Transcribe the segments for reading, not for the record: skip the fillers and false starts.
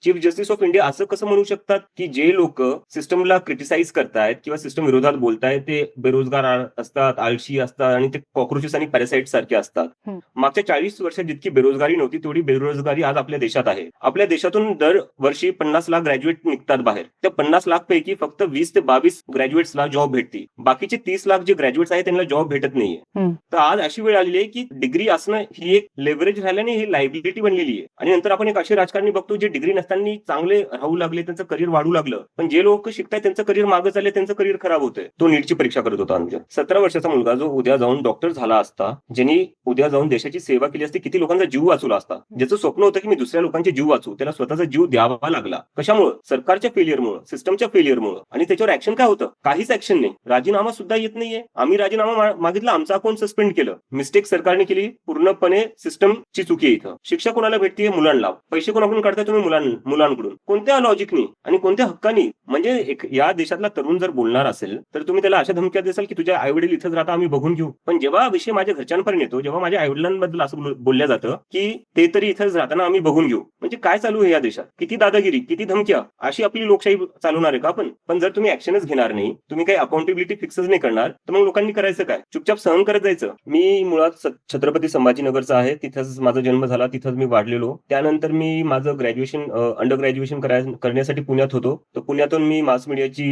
Chief justice of India असं कसं म्हणू शकतात की जे लोक सिस्टमला क्रिटिसाइज करतायत किंवा सिस्टम विरोधात बोलतायत ते बेरोजगार असतात, आळशी असतात आणि ते कॉक्रोचेस आणि पॅरासाइट सारखे असतात. मागच्या 40 वर्षात जितकी बेरोजगारी नव्हती तेवढी बेरोजगारी आज आपल्या देशात आहे. आपल्या देशातून दरवर्षी 50 लाख ग्रॅज्युएट निघतात बाहेर. त्या 50 लाख पैकी फक्त 20 ते 22 ग्रॅज्युएट्सला जॉब भेटते. बाकीचे 30 लाख जे ग्रॅज्युएट्स आहेत त्यांना जॉब भेटत नाहीये. तर आज अशी वेळ आलेली आहे की डिग्री असणं ही एक लेव्हरेज राहिल्याने ही लायबिलिटी बनलेली आहे. आणि नंतर आपण एक असे राजकारणी बघतो जे डिग्री नसताना चांगले राहू लागले, त्यांचं करिअर वाढू लागलं. पण जे लोक शिकतायत त्यांचं करिअर मागे चालले, त्यांचं करिअर खराब होतंय. तो नीटची परीक्षा करत होता. 17 वर्षाचा मुलगा जो उद्या जाऊन डॉक्टर झाला असता, ज्यांनी उद्या जाऊन देशाची सेवा केली असती, किती लोकांचा जीव वाचवला असता. ज्याचं स्वप्न होतं की मी दुसऱ्या लोकांचे जीव वाचू, त्याला स्वतःचा जीव द्यावा लागला. कशामुळे? सरकारच्या फेलियरमुळे, सिस्टमच्या फेलियरमुळे. आणि त्याच्यावर ऍक्शन काय होतं? काहीच ऍक्शन नाही. राजीनामा सुद्धा येत नाहीये. आम्ही राजीनामा मागितला, आमचा अकाउंट सस्पेंड केलं. मिस्टेक सरकारने केली, पूर्णपणे सिस्टमची चुकी आहे इथं. शिक्षा कोणाला भेटते? मुलांना. पैसे कोणाकडून काढताय तुम्ही? मुलांकडून. कोणत्या लॉजिकनी आणि कोणत्या हक्कानी? म्हणजे या देशातला तरुण जर बोलणार असेल तर तुम्ही त्याला अशा धमक्या देसाल की तुझ्या आईवडील इथंच राहता, आम्ही बघून घेऊ. पण जेव्हा विषय माझ्या घरच्यांपर्यंत येतो, जेव्हा माझ्या आईवडिलांबद्दल असं बोलल्या जातं की ते तरी इथंच राहताना आम्ही बघून घेऊ, म्हणजे काय चालू आहे या देशात? किती दादागिरी, किती धमक्या. अशी आपली लोकशाही चालवणार आहे का आपण? पण जर तुम्ही ऍक्शनच घेणार नाही, तुम्ही काही अकाउंटेबिलिटी फिक्सच नाही करणार, तर मग लोकांनी करायचं काय? चुपचाप सहन करत जायचं. मी मुळात छत्रपती संभाजीनगरचा आहे. तिथंच माझा जन्म झाला, तिथंच मी वाढलेलो. त्यानंतर मी माझं ग्रॅज्युएशन, अंडर ग्रॅज्युएशन करण्यासाठी पुण्यात होतो. तर पुण्यातून मी मास मीडियाची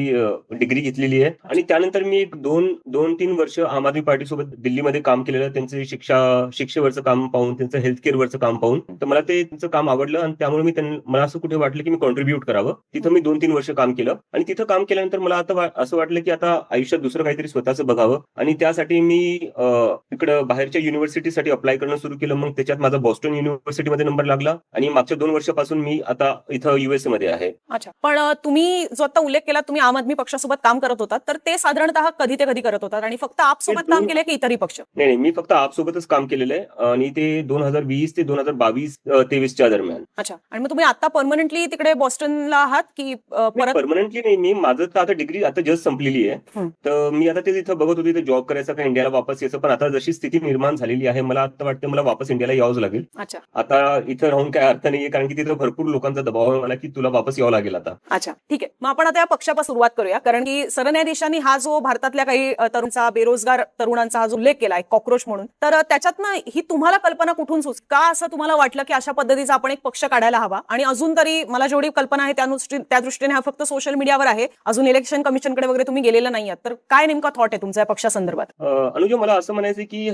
डिग्री घेतलेली आहे. आणि त्यानंतर मी एक 2-3 वर्ष आम आदमी पार्टी सोबत दिल्लीमध्ये काम केलेलं. त्यांचे शिक्षेवरचं काम पाहून, त्यांचं हेल्थ केअरवरचं काम पाहून तर मला त्यांचं काम आवडलं. आणि त्यामुळे मला असं कुठे वाटलं की मी कॉन्ट्रीब्युट करावं. तिथं मी 2-3 वर्ष काम केलं. आणि तिथं काम केल्यानंतर मला आता असं वाटलं की आता आयुष्यात दुसरं काहीतरी स्वतःचं बघावं. आणि त्यासाठी मी इकडं बाहेरच्या युनिव्हर्सिटीसाठी अप्लाय करणं सुरू केलं. मग त्याच्यात माझा बॉस्टन युनिव्हर्सिटीमध्ये नंबर लागला. आणि मागच्या 2 वर्षापासून मी आता इथं युएसए मध्ये आहे. अच्छा, पण तुम्ही जो आता उल्लेख केला, तुम्ही आम आदमी पक्षासोबत काम करत होतात, तर ते साधारणतः कधी ते कधी करत होतात आणि फक्त आप सोबत काम केले की इतरही पक्ष? नाही, मी फक्त आप सोबतच काम केलेलं आहे. आणि ते 2020 ते 2022-23च्या दरम्यान. अच्छा, आणि मग तुम्ही आता परमनंटली तिकडे बॉस्टनला आहात की परत? परमनंटली नाही. मी माझं तर आता डिग्री आता जस्ट संपलेली आहे. तर मी आता ते तिथं बघत होते जॉब करायचा का इंडियाला वापस यायचं. पण आता जशी स्थिती निर्माण झालेली आहे, मला आता वाटतं मला वापस इंडियाला यावंच लागेल. अच्छा, आता इथं राहून काय अर्थ नाहीये, कारण की तिथं भरपूर लोकांचा दबाव आहे मला की तुला वापस यावं लागेल आता. अच्छा, ठीक आहे. मग आपण आता या पक्षापासून सुरुवात करूया, कारण की सरन्यायाधीशांनी हा जो भारतातल्या काही तरुणांचा, बेरोजगार तरुणांचा हा जो उल्लेख केलाय कॉक्रोच म्हणून, तर त्याच्यातनं ही तुम्हाला कल्पना कुठून का असं तुम्हाला वाटलं की अशा पद्धतीचा आपण एक पक्ष काढायला हवा? आणि अजून तरी मला जेवढी कल्पना आहे त्या दृष्टीने हा फक्त सोशल मीडियावर आहे, अजून इलेक्शन कमिशनकडे वगैरे तुम्ही गेलेला नाही आहात. तर काय नेमका थॉट आहे तुमचा या पक्षासंदर्भात? अनुजा, मला असं म्हणायचं की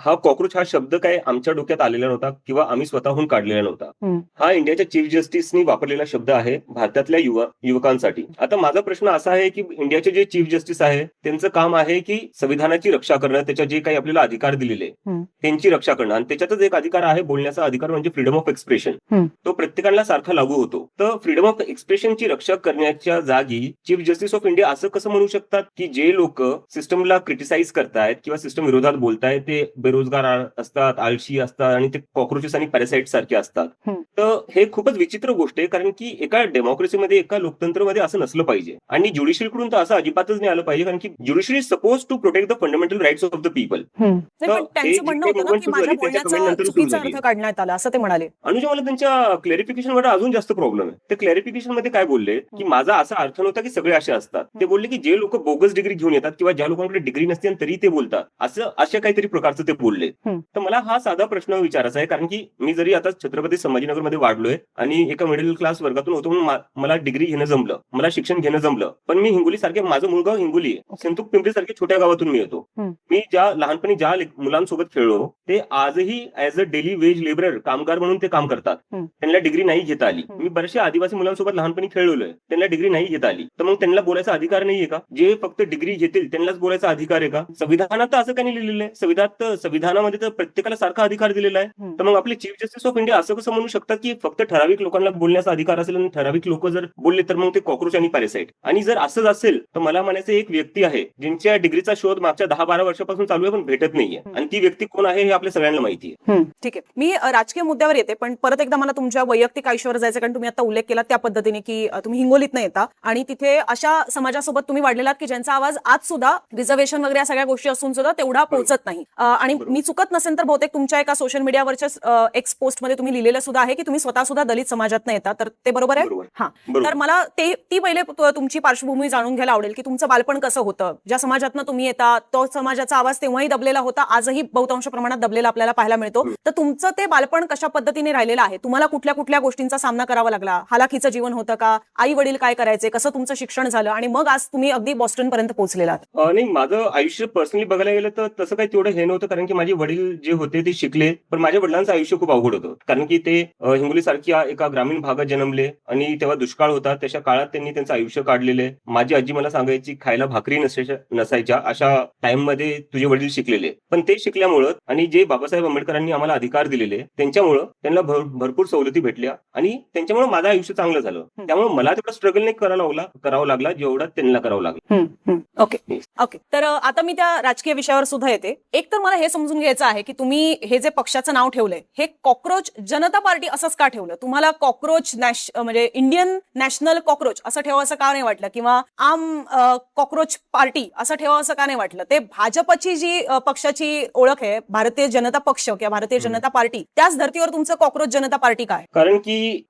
हा कॉक्रोच हा शब्द काय आमच्या डोक्यात आलेला नव्हता किंवा आम्ही स्वतःहून काढलेला नव्हता. हा इंडियाच्या चीफ जस्टिसनी वापरलेला शब्द आहे भारतातल्या युवकांसाठी. आता माझा प्रश्न असा आहे की इंडियाचे जे चीफ जस्टिस आहे त्यांचं काम आहे की संविधानाची रक्षा करणं, त्याच्या जे काही आपल्याला अधिकार दिलेले त्यांची रक्षा करणं. आणि त्याच्यातच एक अधिकार आहे बोलण्याचा अधिकार, म्हणजे फ्रीडम ऑफ एक्सप्रेशन. तो प्रत्येकाला सारखा लागू होतो. तर फ्रीडम ऑफ एक्सप्रेशनची रक्षा करण्याच्या जागी चीफ जस्टिस ऑफ इंडिया असं कसं म्हणू शकतात की जे लोक सिस्टमला क्रिटिसाइज करतायत किंवा सिस्टम विरोधात बोलतायत ते बेरोजगार असतात, आळशी असतात आणि ते कॉक्रोचेस आणि पॅरासाइट सारखे असतात. तर हे खूपच विचित्र गोष्ट आहे, कारण की एका डेमोक्रेसीमध्ये, एका लोकतंत्रमध्ये असं नसलं पाहिजे. आणि ज्युडिशरीकडून तर असं अजिबातच नाही आलं पाहिजे, कारण की judiciary is suppose to protect the fundamental rights of the people. त्यांचं म्हणणं होतं ना की माझ्या बोलण्याचा चुकीचा अर्थ काढण्यात आला, असं ते म्हणाले. अनुजा, मला त्यांच्या क्लॅरिफिकेशनवर अजून जास्त प्रॉब्लेम आहे. ते क्लॅरिफिकेशन मध्ये काय बोलले की माझा असा अर्थ नव्हता की सगळे असे असतात. ते बोलले की जे लोक बोगस डिग्री घेऊन येतात किंवा ज्या लोकांकडे डिग्री नसते तरी ते बोलतात, अशा काहीतरी प्रकारचं ते बोलले. तर मला हा साधा प्रश्न विचारायचा आहे, कारण की मी जरी आता छत्रपती संभाजीनगरमध्ये वाढलोय आणि एका मिडल क्लास वर्गातून होतो, म्हणून मला डिग्री घेणं जमलं, मला शिक्षण घेणं जमलं. पण मी हिंगोली सारखे, माझं मुलगा हिंगोली आहे, सेंतूर पिंपरी सारख्या छोट्या गावातून मी येतो. मी लहानपणी ज्या मुलांसोबत खेळलो ते आजही as a daily veg labourer, कामगार म्हणून ते काम करतात. त्यांना डिग्री नाही घेता आली. मी बऱ्याचशा आदिवासी मुलांसोबत लहानपणी खेळलोय, त्यांना डिग्री नाही घेता आली. तर मग त्यांना बोलायचा अधिकार नाहीये का? जे फक्त डिग्री घेतील त्यांनाच बोलायचा अधिकार आहे का? संविधानात असं काही लिहिलेलं आहे? संविधानामध्ये तर प्रत्येकाला सारखा अधिकार दिलेला आहे. तर मग आपले चीफ जस्टिस ऑफ इंडिया असं कसं म्हणू शकतात की फक्त ठराविक लोकांना बोलण्याचा अधिकार असेल आणि ठराविक लोक जर बोलले तर मग ते कॉक्रोच आणि पॅरासाइट? आणि जर असंच असेल तर मला म्हणायचं, एक व्यक्ती आहे ज्यांच्या डिग्रीचा शोध मागच्या 10-12 वर्षापासून चालू आहे पण भेटत नाहीये, आणि ती व्यक्ती कोण आहे हे आपल्या सगळ्यांना माहिती आहे. ठीक आहे, मी राजकीय मुद्द्यावर येते, पण परत एकदा मला तुमच्या वैयक्तिक आयुष्यावर जायचं, कारण तुम्ही आता उल्लेख केला त्या पद्धतीने की तुम्ही हिंगोलीतनं येता आणि तिथे अशा समाजासोबत तुम्ही वाढलेलात की ज्यांचा आवाज आज सुद्धा रिझर्वेशन वगैरे या सगळ्या गोष्टी असून सुद्धा तेवढा पोहोचत नाही. आणि मी चुकत नसेल तर बहुतेक तुमच्या एका सोशल मीडियावरच्या एक्स पोस्टमध्ये तुम्ही लिहिलेलं सुद्धा आहे की तुम्ही स्वतः सुद्धा दलित समाजातनं येता, तर ते बरोबर आहे? हा, तर मला ती पहिले तुमची पार्श्वभूमी जाणून घ्यायला आवडेल की तुमचं बालपण कसं होतं, ज्या समाजातनं तुम्ही येता तो समाजाचा आवाज तेव्हाही दबलेला होता, आजही बहुतांश प्रमाणात दबलेला आपल्याला पाहायला मिळतो. तर तुमचं ते बालपण कशा पद्धतीने राहिलेलं आहे, तुम्हाला कुठल्या कुठल्या गोष्टींचा सामना करावा लागला, हालाखीचं जीवन होतं का, आई वडील काय करायचे, कसं तुमचं शिक्षण झालं आणि मग आज तुम्ही अगदी बॉस्टन पर्यंत पोहोचलेलात? नाही, माझं आयुष्य पर्सनली बघायला गेलं तर तसं काही तेवढं हे नव्हतं, कारण की माझे वडील जे होते ते शिकले, पण माझ्या वडिलांचं आयुष्य खूप अवघड होतं, कारण की ते हिंगोली सारख्या एका ग्रामीण भागात जन्मले आणि तेव्हा दुष्काळ होता. तशा काळात त्यांनी त्यांचं आयुष्य काढलेले. माझी आजी मला सांगायची खायला भाकरी नसायच्या अशा टाइम मध्ये तुझे वडील शिकलेले, पण ते शिकल्यामुळं आणि जे बाबासाहेब आंबेडकरांनी आम्हाला अधिकार दिलेले त्यांच्यामुळं त्यांना भरपूर सवलती भेटल्या आणि त्यांच्यामुळे माझं आयुष्य चांगलं झालं. त्यामुळे मला तेवढं स्ट्रगल नाही करावं लागला जेवढा त्यांना करावं लागलं. ओके. तर आता मी त्या राजकीय विषयावर सुद्धा येते. एक तर मला हे समजून घ्यायचं आहे की तुम्ही हे जे पक्षाचं नाव ठेवलंय हे कॉक्रोच जनता पार्टी असंच का ठेवलं? तुम्हाला कॉक्रोच म्हणजे इंडियन नॅशनल कॉक्रोच असं ठेवावं का नाही वाटलं, किंवा आम कॉक्रोच पार्टी असं ठेवावं का नाही वाटलं? ते भाजपची जी पक्षाची ओळख आहे, भारतीय जनता पक्ष किंवा भारतीय जनता पार्टी, त्याच धर्तीवर तुमचं कॉक्रोच जनता पार्टी काय? कारण की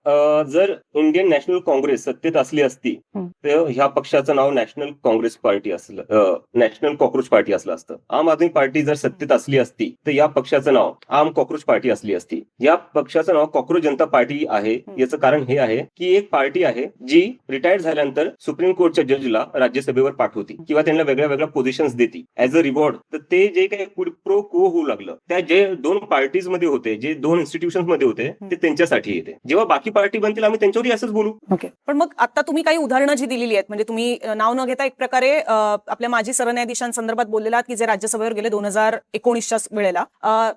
जर इंडियन नॅशनल काँग्रेस सत्तेत असली असती तर ह्या पक्षाचं नाव नॅशनल काँग्रेस पार्टी असलं, नॅशनल कॉक्रोच पार्टी असलं असतं. आम आदमी पार्टी जर सत्तेत असली असती तर या पक्षाचं नाव आम कॉक्रोच पार्टी असली असती. या पक्षाचं नाव कॉक्रोच जनता पार्टी आहे. याचं कारण हे आहे की एक पार्टी आहे जी रिटायर्ड झाल्यानंतर सुप्रीम कोर्टच्या जजला राज्यसभेवर पाठवती किंवा त्यांना वेगळ्या वेगळ्या पोझिशन्स देती ऍज अ रिवॉर्ड. तर ते जे काही प्रो को होऊ लागलं, त्या जे दोन पार्टीज मध्ये होते, जे दोन इन्स्टिट्यूशन मध्ये होते, ते त्यांच्यासाठी येते. जेव्हा बाकी पार्टी बनतील आम्ही त्यांच्यावरही असंच बोलू. ओके. पण मग आता तुम्ही काही उदाहरणं जी दिलेली आहेत, म्हणजे तुम्ही नाव न घेता एक प्रकारे आपल्या माजी सरन्यायाधीशांसंदर्भात बोललेला आहात की जे राज्यसभेवर गेले 2019च्या वेळेला,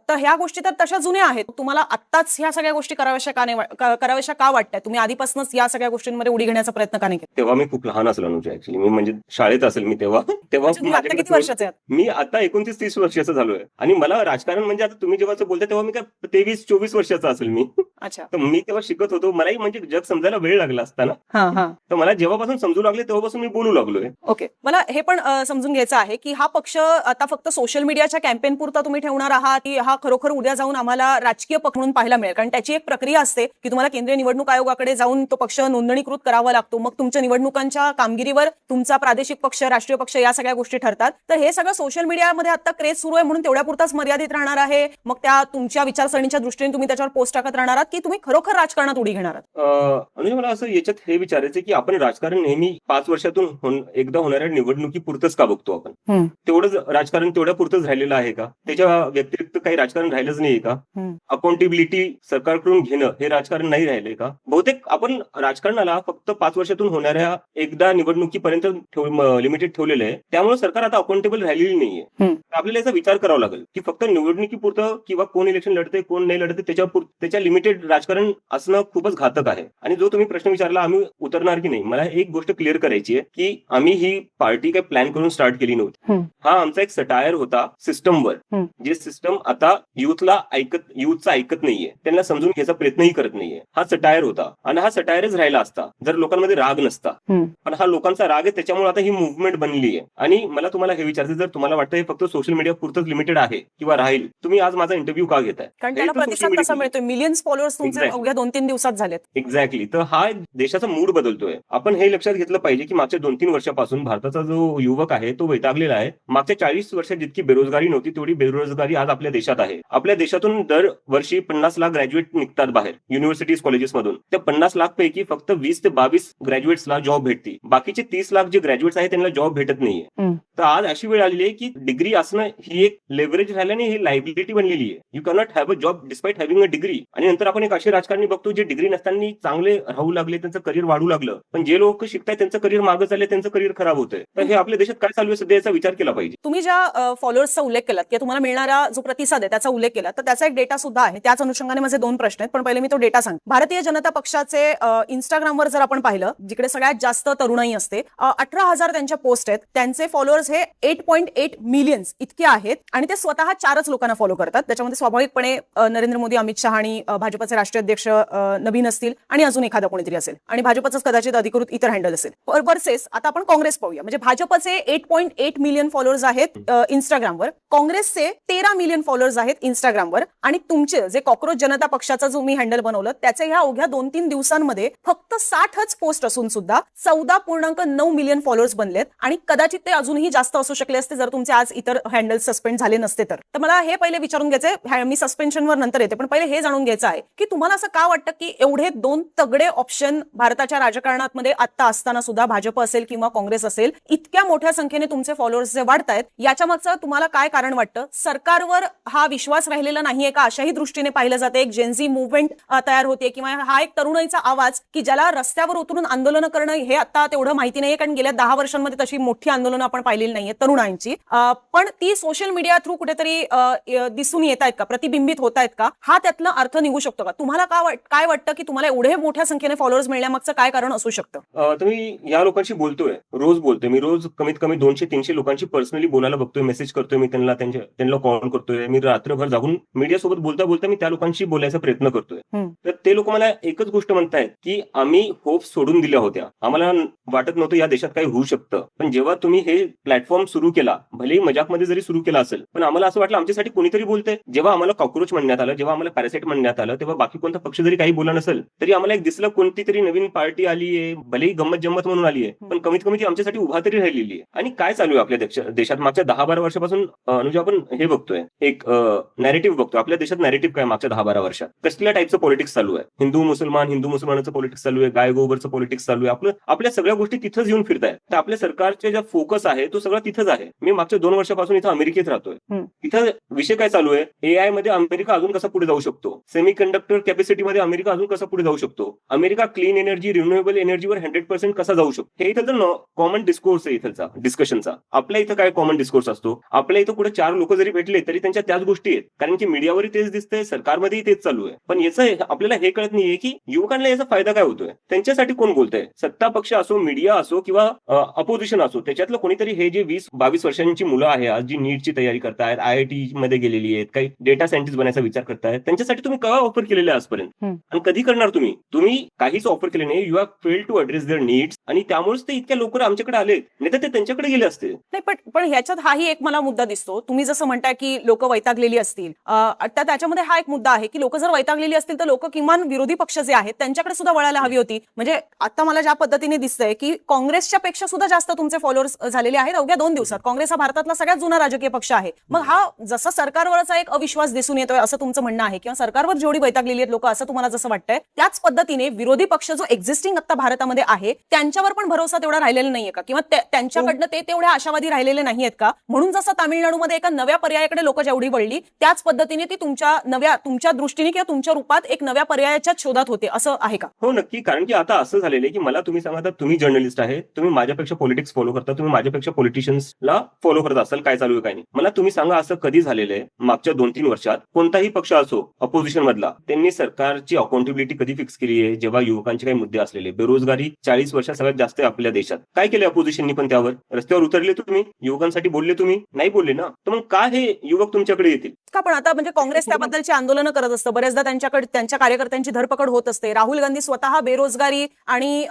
तर ह्या गोष्टी तर तशा जुन्या आहेत. तुम्हाला आत्ताच ह्या सगळ्या गोष्टी कराव्याशा का वाटतात? तुम्ही आधीपासूनच या सगळ्या गोष्टींमध्ये उडी घेण्याचा प्रयत्न का नाही केला? तेव्हा मी खूप लहान असलो ऍक्च्युली. मी म्हणजे शाळेत असेल मी तेव्हा आता किती वर्षाचे आहात? मी आता 29-30 वर्षाचा झालोय आणि मला राजकारण म्हणजे आता तुम्ही जेव्हा बोलता तेव्हा मी काय 23-24 वर्षाचा असेल मी. अच्छा. तर मी तेव्हा शिकत होतो, मलाही म्हणजे जग समजायला वेळ लागला असताना. तर मला जेव्हापासून समजू लागले तेव्हापासून मी बोलू लागलोय. ओके. मला हे पण समजून घ्यायचं आहे की हा पक्ष आता फक्त सोशल मीडियाच्या कॅम्पेन पुरता तुम्ही ठेवणार आहात की हा खरोखर उद्या जाऊन आम्हाला राजकीय पक्ष म्हणून पाहायला मिळेल? कारण त्याची एक प्रक्रिया असते की तुम्हाला केंद्रीय निवडणूक आयोगाकडे जाऊन तो पक्ष नोंदणीकृत करावा लागतो. मग तुमच्या निवडणुकांच्या कामगिरीवर तुमचा प्रादेशिक पक्ष, राष्ट्रीय पक्ष या सगळ्या गोष्टी ठरतात. तर हे सगळं सोशल मीडियामध्ये आता क्रेज सुरू आहे म्हणून तेवढ्या पुरताच मर्यादित राहणार आहे? मग त्या तुमच्या विचारसरणीच्या दृष्टीने तुम्ही त्याच्यावर पोस्ट टाकत राहणार आहात की तुम्ही खरोखर राजकारणात उडी घेणार आहात? म्हणजे मला असं याच्यात हे विचारायचं की आपण राजकारण नेहमी 5 वर्षातून एकदा होणाऱ्या निवडणुकीपुरतच का बघतो आपण? तेवढंच राजकारण तेवढ्या पुरतच राहिलेलं आहे का? त्याच्या व्यतिरिक्त काही राजकारण राहिलंच नाहीये का? अकाउंटेबिलिटी सरकारकडून घेणं हे राजकारण नाही राहिलंय का? बहुतेक आपण राजकारणाला फक्त 5 वर्षातून होणाऱ्या एकदा निवडणुकीपर्यंत लिमिटेड ठेवलेलं आहे. त्यामुळे सरकार आता अकाउंटेबल राहिलेली नाहीये. आपल्याला याचा विचार करावा लागेल की फक्त निवडणुकीपुरतं किंवा कोण इलेक्शन लढते कोण नाही लढते त्याच्या लिमिटेड राजकारण असणं खूपच घातक आहे. आणि जो तुम्ही प्रश्न विचारला आम्ही उतरणार की नाही, मला एक गोष्ट क्लिअर करायची आहे की आम्ही ही पार्टी काही प्लॅन करून स्टार्ट केली नव्हती. हा आमचा एक सटायर होता सिस्टमवर, जे सिस्टम आता युथचा ऐकत नाहीये, त्यांना समजून घ्यायचा प्रयत्नही करत नाहीये. हा सटायर होता आणि हा सटायरच राहिला असता जर लोकांमध्ये राग नसता. पण हा लोकांचा राग आहे, त्याच्यामुळे आता ही मुव्हमेंट बनली आहे. आणि मला तुम्हाला हे विचारायचं, जर तुम्हाला वाटतं हे फक्त सोशल मीडिया पुरतच लिमिटेड आहे किंवा राहील, तुम्ही आज माझा इंटरव्ह्यू का घेताय? कारण त्याला प्रतिसाद कसा मिळतोय? मिलियन्स फॉलोअर्स तुमचे अवघ्या 2-3 दिवसात झालेत. एक्झॅक्टली. तर हा देशाचा मूड बदलतोय. आपण हे लक्षात घेतलं पाहिजे की मागच्या 2-3 वर्षापासून भारताचा जो युवक आहे तो वैतागलेला आहे. मागच्या 40 वर्षात जितकी बेरोजगारी नव्हती तेवढी बेरोजगारी आज आपल्या देशात आहे. आपल्या देशातून दरवर्षी 50 लाख ग्रॅज्युएट निघतात बाहेर युनिव्हर्सिटीज कॉलेजेस मधून. त्या 50 लाख पैकी फक्त 20 ते 22 ग्रॅज्युएट्सला जॉब भेटते. बाकीचे 30 लाख जे ग्रॅज्युएट्स आहेत त्यांना जॉब भेटत नाहीये. तर आज अशी वेळ आलेली आहे की डिग्री असणं ही एक लेव्हरेज राहिल्याने ही लायबिलिटी बनलेली आहे. You cannot have a job despite having a degree. आणि नंतर आपण एक असे राजकारणी बघतो जे डिग्री नसताना चांगले राहू लागले, त्यांचं करिअर वाढू लागलं. पण जे लोक शिकतायत त्यांचं करिअर मागे चालले, त्यांचं करिअर खराब होतंय. तर हे आपल्या देशात काय चालू आहे सध्या याचा विचार केला पाहिजे. तुम्ही ज्या फॉलोअर्सचा उल्लेख केलात किंवा तुम्हाला मिळणारा जो प्रतिसाद आहे त्याचा उल्लेख केला, तर त्याचा एक डेटा सुद्धा आहे. त्याच अनुषंगाने माझे 2 प्रश्न आहेत, पण पहिले मी तो डेटा सांग. भारतीय जनता पक्षाचे इंस्टाग्रामवर जर आपण पाहिलं, जिकडे सगळ्यात जास्त तरुणाई असते, 18,000 त्यांच्या पोस्ट आहेत. त्यांचे फॉलोअर्स फॉलोअर्स हे 8.8 मिलियन्स इतके आहेत आणि ते स्वतः 4च लोकांना फॉलो करतात. त्याच्यामध्ये स्वाभाविकपणे नरेंद्र मोदी, अमित शहा आणि भाजपचे राष्ट्रीय अध्यक्ष नवीन असतील आणि अजून एखादा कोणीतरी असेल आणि भाजपचंच कदाचित अधिकृत इतर हँडल असेल. वर्सेस आता आपण काँग्रेस पाहूया. म्हणजे भाजपचे 8.8 मिलियन फॉलोअर्स आहेत इंस्टाग्रामवर, काँग्रेसचे 13 मिलियन फॉलोअर्स आहेत इंस्टाग्रामवर आणि तुमचे जे कॉक्रोच जनता पक्षाचा जो मी हँडल बनवलं त्याचे ह्या अवघ्या 2-3 दिवसांमध्ये फक्त 60च पोस्ट असून सुद्धा 14.9 मिलियन फॉलोअर्स बनलेत आणि कदाचित ते अजूनही जास्त असू शकले असते जर तुमचे आज इतर हँडल सस्पेंड झाले नसते तर. मला हे पहिले विचारून घ्यायचंय, मी सस्पेन्शनवर नंतर येते, पण पहिले हे जाणून घ्यायचं आहे की तुम्हाला असं का वाटतं की एवढे 2 तगडे ऑप्शन भारताच्या राजकारणात मध्ये आता असताना सुद्धा भाजप असेल किंवा काँग्रेस असेल इतक्या मोठ्या संख्येने तुमचे फॉलोअर्स जे वाढतायत याच्या मागचं तुम्हाला काय कारण वाटतं? सरकारवर हा विश्वास राहिलेला नाहीये का अशाही दृष्टीने पाहिलं जाते? एक जेनझी मुव्हमेंट तयार होते किंवा हा एक तरुणाईचा आवाज की ज्याला रस्त्यावर उतरून आंदोलन करणं हे आता तेवढं माहिती नाहीये, कारण गेल्या 10 वर्षांमध्ये तशी मोठी आंदोलनं आपण पाहिलेली नाहीये तरुणांची, पण ती सोशल मीडिया थ्रू कुठेतरी दिसून येत आहेत का, प्रतिबिंबित होत आहेत का, हा त्यातला अर्थ निघू शकतो का? तुम्हाला काय वाटतं की तुम्हाला एवढे मोठ्या संख्येने फॉलोअर्स मिळण्यामागचं काय कारण असू शकतं? तुम्ही या लोकांशी रोज बोलतोय मी, रोज कमीत कमी 200-300 लोकांशी पर्सनली बोलायला बघतोय, मेसेज करतोय मी त्यांना कॉल करतोय, मी रात्रभर जागून मीडिया सोबत बोलता मी त्या लोकांशी बोलायचा प्रयत्न करतोय. तर ते लोक मला एकच गोष्ट म्हणतायत की आम्ही होप सोडून दिल्या होत्या, आम्हाला वाटत नव्हतं या देशात काही होऊ शकतं, पण जेव्हा तुम्ही हे प्लॅटफॉर्म सुरू केला, भलेही मजाकमध्ये जरी सुरू केला असेल, पण आम्हाला असं वाटलं आमच्यासाठी कोणीतरी बोलतंय. जेव्हा आम्हाला कॉक्रोच म्हणण्यात आलं, जेव्हा आम्हाला पॅरासाइट म्हणण्यात आलं, तेव्हा बाकी कोणता पक्ष जरी काही बोला नसेल तरी आम्हाला एक दिसलं कोणती तरी नवीन पार्टी आलीये, भलेही गंमत जम्मत म्हणून आलीये, पण कमीत कमी ती आमच्यासाठी उभा तरी राहिलेली आहे. आणि काय चालू आहे आपल्या देशात मागच्या 10-12 वर्षापासून अनुजा आपण हे बघतोय, एक नॅरेटिव्ह बघतोय आपल्या देशात. नॅरेटिव्ह काय मागच्या 10-12 वर्षात कसल्या टाईपचं पॉलिटिक्स चालू आहे? हिंदू मुसलमानाचं पॉलिटिक्स चालू आहे, गाय गोबरचं पॉलिटिक्स चालू आहे. आपल्या सगळ्या गोष्टी तिथंच येऊन फिरतायत. तर आपल्या सरकारचे जे फोकस आहे तो सगळा तिथंच आहे. मी मागच्या 2 वर्षापासून इथं अमेरिकेत राहतोय. इथं विषय काय चालू आहे? एआय मध्ये अमेरिका अजून कसा पुढे जाऊ शकतो, सेमी कंडक्टर कॅपॅसिटीमध्ये अमेरिका अजून कसा पुढे जाऊ शकतो, अमेरिका क्लीन एनर्जी, रिन्युएबल एनर्जीवर 100% कसा जाऊ शकतो, हे इथं कॉमन डिस्कोर्स आहे इथलचा डिस्कशनचा. आपल्या इथं काय कॉमन डिस्कोर्स असतो? आपल्या इथं कुठे 4 लोक जरी भेटले तरी त्यांच्या त्याच गोष्टी आहेत, कारण की मीडियावरही तेच दिसतंय, सरकारमध्येही तेच चालू आहे. पण याचं आपल्याला हे कळत नाहीये की युवकांना याचा फायदा काय होतोय, त्यांच्यासाठी कोण बोलतंय? सत्ता पक्ष असो, मीडिया असो किंवा अपोजिशन असो, त्याच्यातलं कोणीतरी हे जे 20-22 वर्षांची मुलं आहे आज जी नीटची तयारी करतायत, IIT मध्ये गेलेली आहेत, काही डेटा सायंटिस्ट बनायचा विचार करतायत, त्यांच्यासाठी तुम्ही काय ऑफर केलेले आजपर्यंत आणि कधी करणार? तुम्ही काहीच ऑफर केले नाही. You have failed to address their needs आणि त्यामुळेच ते इतक्या लवकर आमच्याकडे आले, नाही तर ते त्यांच्याकडे गेले असते. नाही, पण ह्याच्यात हाही एक मला मुद्दा दिसतो. तुम्ही जसं म्हणताय की लोक वैतागलेली असतील, त्याच्यामध्ये हा एक मुद्दा आहे की लोक जर वैतागलेली असतील तर लोक किमान विरोधी पक्ष जे आहेत त्यांच्याकडे सुद्धा वळायला हवी होती. म्हणजे आता मला ज्या पद्धतीने दिसतंय की काँग्रेसच्या पेक्षा सुद्धा जास्त तुमचे फॉलोअर्स झालेले आहेत अवघ्या 2 दिवसात. काँग्रेस हा भारतातला सगळ्यात जुना राजकीय पक्ष आहे. मग हा जसा सरकारवरचा एक अविश्वास दिसून येतोय असं तुमचं म्हणणं आहे, किंवा सरकारवर जेवढी वैतागलेली आहेत लोक असं तुम्हाला जसं वाटतंय, त्याच पद्धतीने विरोधी पक्ष जो एक्झिस्टिंग आता भारतामध्ये आहे त्यांच्यावर पण भरोसा तेवढा राहिलेला नाहीये का, किंवा त्यांच्याकडनं ते तेवढे आशावादी राहिलेले नाहीयेत का? म्हणून जसं तामिळनाडूमध्ये एका नव्या पर्यायाकडे लोक जेवढी वळली त्याच पद्धतीने ती तुमच्या दृष्टीने किंवा तुमच्या रूपात एक नव्या पर्यायाच्या शोधात होते, असं आहे का? हो, नक्की. कारण की आता असं झालेलं आहे की मला तुम्ही सांगा, तुम्ही जर्नलिस्ट आहे, तुम्ही माझ्यापेक्षा पॉलिटिक्स फॉलो करता, तुम्ही माझ्यापेक्षा पॉलिटिशियन्सला फॉलो करत असाल, काय चालू आहे काय नाही. मला तुम्ही सांगा असं कधी झालेलं आहे मागच्या 2-3 वर्षात कोणताही पक्ष असो अपोजिशन मधला, त्यांनी सरकारची अकाउंटेबिलिटी कधी फिक्स केली आहे? जेव्हा युवकांचे काही मुद्दे असलेले, बेरोजगारी 40 वर्षात सगळ्यात जास्त आहे आपल्या देशात, काय केले अपोजिशननी? पण त्यावर रस्त्यावर उतरले तुम्ही, युवकांसाठी बोलले तुम्ही? नाही बोलले ना. तर मग काय हे युवक तुमच्याकडे येतील का? पण आता म्हणजे काँग्रेस त्याबद्दलची आंदोलनं करत असतं, बऱ्याचदा त्यांच्या कार्यकर्त्यांची धरपकड होत असते. राहुल गांधी स्वतः बेरोजगारी आणि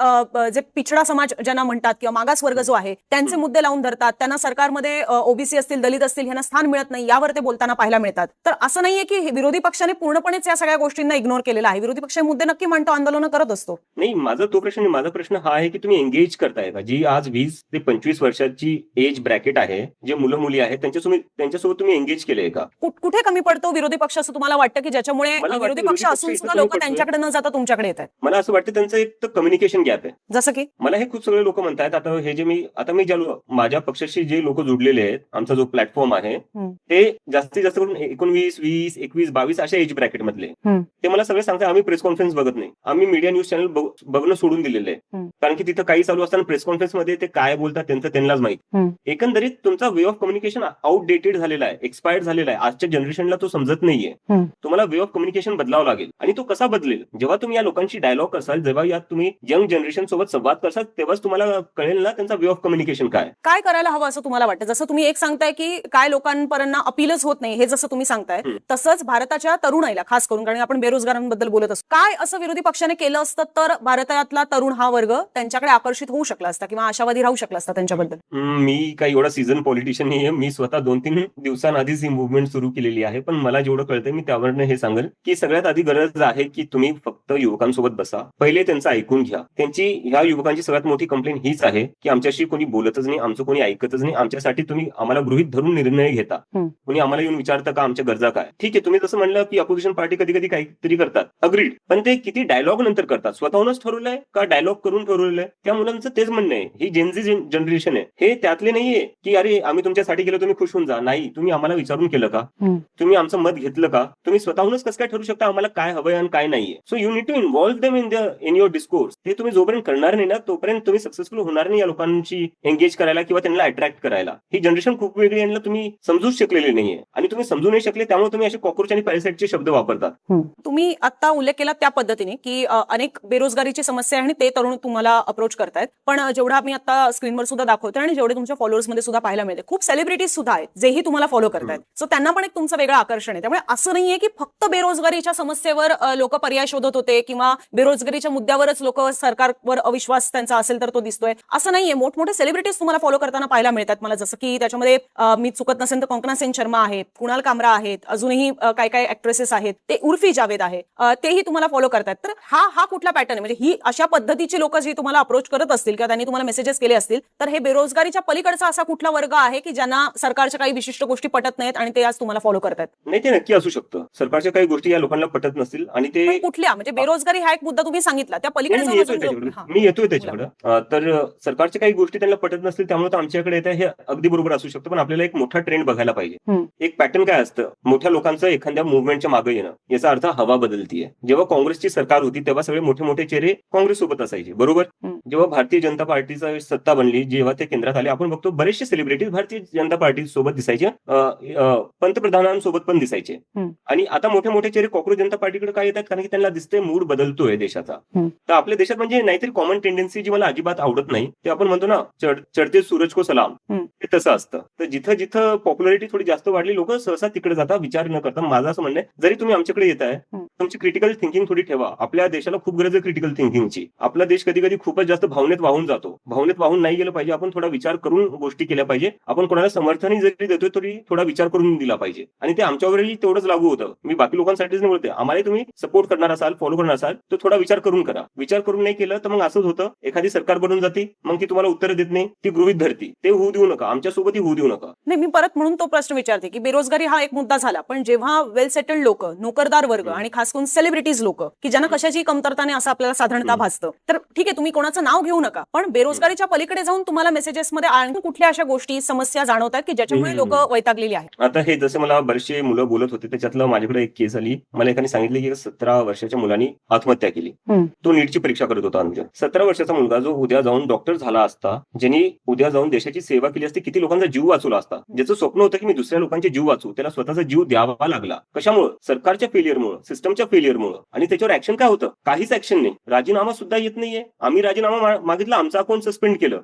जे पिछडा समाज ज्यांना म्हणतात किंवा मागास वर्ग जो आहे त्यांचे मुद्दे लावून धरतात. त्यांना सरकारमध्ये ओबीसी असतील, दलित असतील यांना स्थान मिळत नाही, यावर ते बोलताना पाहायला मिळतात. तर असं नाहीये की विरोधी पक्षाने पूर्णपणेच या सगळ्या गोष्टींना इग्नोर केलेला आहे. विरोधी पक्ष मुद्दे नक्की मांडतो, आंदोलनं करत असतो. नाही, माझा प्रश्न हा आहे की तुम्ही एंगेज करताय का? जी आज 20 ते 25 वर्षाची एज ब्रॅकेट आहे, जे मुलं मुली आहेत त्यांच्यासोबत तुम्ही एंगेज केलंय का? कुठे कमी पडतो विरोधी पक्ष असं तुम्हाला वाटतं की ज्याच्यामुळे विरोधी पक्ष असून सुद्धा लोक त्यांच्याकडे न जाता तुमच्याकडे येतात? मला असं वाटतं त्यांचं एक तर कम्युनिकेशन गॅप आहे. जसं की मला हे खूप सगळे लोक म्हणतात, आता हे जे मी माझ्या पक्षाशी जे लोक जुडलेले आहेत, आमचा जो प्लॅटफॉर्म आहे ते जास्तीत जास्त करून 19, 20, 21, 22 अशा एज ब्रॅकेट मधले, ते मला सगळे सांगतात आम्ही प्रेस कॉन्फरन्स बघत नाही, आम्ही मीडिया न्यूज चॅनल बघणं सोडून दिलेलं आहे, कारण की तिथं काही चालू असताना प्रेस कॉन्फरन्समध्ये ते काय बोलतात त्यांचं त्यांनाच माहिती. एकंदरीत तुमचा वे ऑफ कम्युनिकेशन आउटडेटेड झालेला आहे, एक्सपायर्ड झालेला आहे. आजच्या जनरेशनला तो समजत नाहीये. तुम्हाला वे ऑफ कम्युनिकेशन बदलावं लागेल. आणि तो कसा बदलेल? जेव्हा तुम्ही या लोकांशी डायलॉग करसाल, जेव्हा यात तुम्ही यंग जनरेशन सोबत संवाद करसाल, तेव्हाच तुम्हाला कळेल ना त्यांचा वे ऑफ कम्युनिकेशन काय करायला हवं असं तुम्हाला वाटतं. जसं तुम्ही एक सांगताय की काय लोकांपर्यंत अपीलच होत नाही, हे जसं तुम्ही सांगताय, तसंच भारताच्या तरुणाईला खास करून, कारण आपण बेरोजगारांबद्दल बोलत असतो, काय असं विरोधी पक्षाने केलं असतं तर भारतातला तरुण हा वर्ग त्यांच्याकडे आकर्षित होऊ शकला असता किंवा आशावादी राहू शकला असता त्यांच्याबद्दल? मी काही एवढा सीझन पॉलिटिशियन नाहीये. मी स्वतः 2-3 दिवसांआधीच ही मुव्हमेंट सुरू केलेली आहे. पण मला जेवढं कळतंय मी त्यावरनं हे सांगेल की सगळ्यात आधी गरज आहे की तुम्ही फक्त युवकांसोबत बसा, पहिले त्यांचं ऐकून घ्या. त्यांची ह्या युवकांची सगळ्यात मोठी कंप्लेंट हीच आहे की आमच्याशी कोणी बोलतच नाही, आमचं कोणी ऐकतच नाही, आमच्यासाठी तुम्ही आम्हाला गृहीत धरून निर्णय घेता, कोणी आम्हाला येऊन विचारतं का आमच्या गरजा काय. ठीक आहे, तुम्ही जसं म्हणलं की अपोजिशन पार्टी कधी कधी काहीतरी करतात, अग्रीड, पण ते किती डायलॉग नंतर करतात. स्वतःहूनच ठरवलंय का डायलॉग करून ठरवलंय? त्या मुलांचं तेच म्हणणं आहे. ही जेनझी जनरेशन आहे, हे त्यातले नाहीये की अरे आम्ही तुमच्यासाठी केलं तुम्ही खुश होऊन जा. नाही, तुम्ही आम्हाला विचारून केलं का? तुम्ही आमचं मत घेतलं का? तुम्ही स्वतःहूनच कसं काय ठरू शकता आम्हाला काय हवंय आणि काय नाहीये? So you need to involve them in your discourse. ते तुम्ही जोपर्यंत करणार नाही ना तोपर्यंत तुम्ही सक्सेसफुल होणार नाही या लोकांशी एंगेज करायला किंवा त्यांना अट्रॅक्ट करायला. ही जनरेशन खूप वेगळी यांना तुम्ही समजूच शकलेली नाहीये आणि तुम्ही समजू नाही शकले, त्यामुळे तुम्ही असे कॉकरोच आणि पॅरासाइटचे शब्द वापरतात. तुम्ही आता उल्लेख केला त्या पद्धतीने की अनेक बेरोजगारीची समस्या आहे आणि ते तरुण तुम्हाला अप्रोच करतायत. पण जेवढा मी आता स्क्रीनवर सुद्धा दाखवतोय आणि जेवढे तुमच्या फॉलोअर्स मध्ये सुद्धा पाहायला मिळते, खूप सेलिब्रिटीज सुद्धा आहेत जेही तुम्हाला फॉलो करतायत. सो त्यांना पण एक तुमचं वेगळं आकर्षण आहे. त्यामुळे असं नाहीये की फक्त बेरोजगारीच्या समस्येवर लोक पर्याय शोधत होते किंवा बेरोजगारीच्या मुद्द्यावरच लोक सरकारवर अविश्वास त्यांचा असेल तर तो दिसतोय, असं नाहीये. मोठमोठे सेलिब्रिटीज तुम्हाला फॉलो करताना पाहायला मिळतात मला. जसं की त्याच्यामध्ये मी चुकत नसेल तर कंकना सेन शर्मा आहेत, कुणाल कामरा आहेत, अजूनही काय काय ऍक्ट्रेसेस आहेत, ते उर्फी जावेद आहे, तेही तुम्हाला फॉलो करतात. तर हा कुठला पॅटर्न आहे? म्हणजे ही अशा पद्धतीची लोक जी तुम्हाला अप्रोच करत असतील किंवा त्यांनी तुम्हाला मेसेजेस केले असतील, तर हे बेरोजगारीच्या पलीकडचा असा कुठला वर्ग आहे की ज्यांना सरकारच्या काही विशिष्ट गोष्टी पटत नाहीत आणि ते आज तुम्हाला फॉलो करतात? नाही, ते नक्की असू शकतं. सरकारच्या काही गोष्टी या लोकांना पटत नसतील आणि ते कुठल्या, म्हणजे बेरोजगारी हा एक मुद्दा तुम्ही सांगितला, त्या पलीकडे मी येतोय त्याच्याकडे. तर सरकारच्या काही गोष्टी त्यांना पटत नसतील त्यामुळे आमच्याकडे येतं, हे अगदी बरोबर असू शकतं. पण आपल्याला एक मोठा ट्रेंड बघायला पाहिजे. एक पॅटर्न काय असतं, मोठ्या लोकांचं एखाद्या मुव्हमेंटच्या मागे येणं, याचा अर्थ हवा बदलतीये. जेव्हा काँग्रेसची सरकार होती तेव्हा सगळे मोठे मोठे चेहरे काँग्रेस सोबत असायचे, बरोबर. जेव्हा भारतीय जनता पार्टीचा सत्ता बनली, जेव्हा ते केंद्रात आले, आपण बघतो बरेचसे सेलिब्रिटीज भारतीय जनता पार्टी सोबत दिसायचे, पंतप्रधानांसोबत पण दिसायचे. आणि आता मोठे मोठे चेहरे काँग्रेस जनता पार्टीकडे काय येतात? कारण की त्यांना दिसतंय मूड बदलतोय देशाचा. तर आपल्या देशात म्हणजे नाहीतरी कॉमन टेंडन्सी जी मला अजिबात आवडत नाही, ते आपण म्हणतो ना चढते सूरज को सलाम, ते तसं असतं. तर जिथं जिथं पॉप्युलरिटी थोडी जास्त वाढली, लोक सहसा तिकडे जातात विचार न करता. माझं असं म्हणणं आहे, जरी तुम्ही आमच्याकडे येताय, तुमची क्रिटिकल थिंकिंग थोडी ठेवा. आपल्या देशाला खूप गरज आहे क्रिटिकल थिंकिंगची. आपला देश कधी कधी खूपच जास्त भावनेत वाहून जातो. भावनेत वाहून नाही गेलं पाहिजे. आपण थोडा विचार करून गोष्टी केल्या पाहिजे. आपण कोणाला समर्थनही जरी देतोय तरी थोडा विचार करून दिला पाहिजे. आणि ते आमच्यावरही तेवढंच लागू होतं. मी बाकी लोकांसाठीच नाही बोलते, आम्हाला तुम्ही सपोर्ट करणार असाल, फॉलो करणार असाल, तर थोडा विचार करून करा. विचार करून नाही केलं तर मग असंच होतं, एखादी सरकार बनून जाते, मग ती तुम्हाला उत्तर देत नाही, ती गृहीत धरती. ते होऊ देऊ नका, आमच्यासोबतही होऊ देऊ नका. नाही, मी परत म्हणून तो प्रश्न विचारते की बेरोजगारी हा एक मुद्दा झाला, पण जेव्हा वेल सेटल्ड लोक, नोकरदार वर्ग आणि खास करून सेलिब्रिटीज लोक की ज्यांना कशाची कमतरता नाही असं आपल्याला साधारणतः भासतं, तर ठीक आहे तुम्ही कोणाचं नाव घेऊ नका, पण बेरोजगारीच्या पलीकडे जाऊन तुम्हाला मेसेजेसमध्ये आणखी कुठल्या अशा गोष्टी, समस्या जाणवतात की ज्याच्यामुळे लोक वैतागलेली आहेत? आता हे जसं मला बरेचसे मुलं बोलत होते, त्याच्यातलं माझ्याकडे एक केस आली. मला एकाने सांगितले की 17 वर्षाच्या मुलांनी आत्महत्या केली. तो नीटची परीक्षा करत होता. 17 वर्षाचा मुलगा जो उद्या जाऊन डॉक्टर झाला असता, ज्यांनी उद्या जाऊन देशाची सेवा केली असती, किती लोकांचा जीव वाचवला असता. ज्याचं स्वप्न होतं की मी दुसऱ्या लोकांचे जीव वाचू, त्याला स्वतःचा जीव द्यावा लागला. कशामुळे? सरकारच्या फेलियरमुळे, सिस्टमच्या फेलियरमुळे. आणि त्याच्यावर ऍक्शन काय होतं? काहीच ऍक्शन नाही. राजीनामा सुद्धा येत नाहीये. आम्ही राजीनामा मागितला, आमचं अकाउंट सस्पेंड केलं.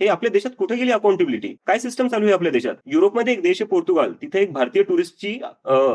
हे आपल्या देशात कुठे गेली अकाउंटेबिलिटी? काय सिस्टम चालू आहे आपल्या देशात? युरोपमध्ये एक देश आहे पोर्तुगाल, तिथे एक भारतीय टुरिस्टची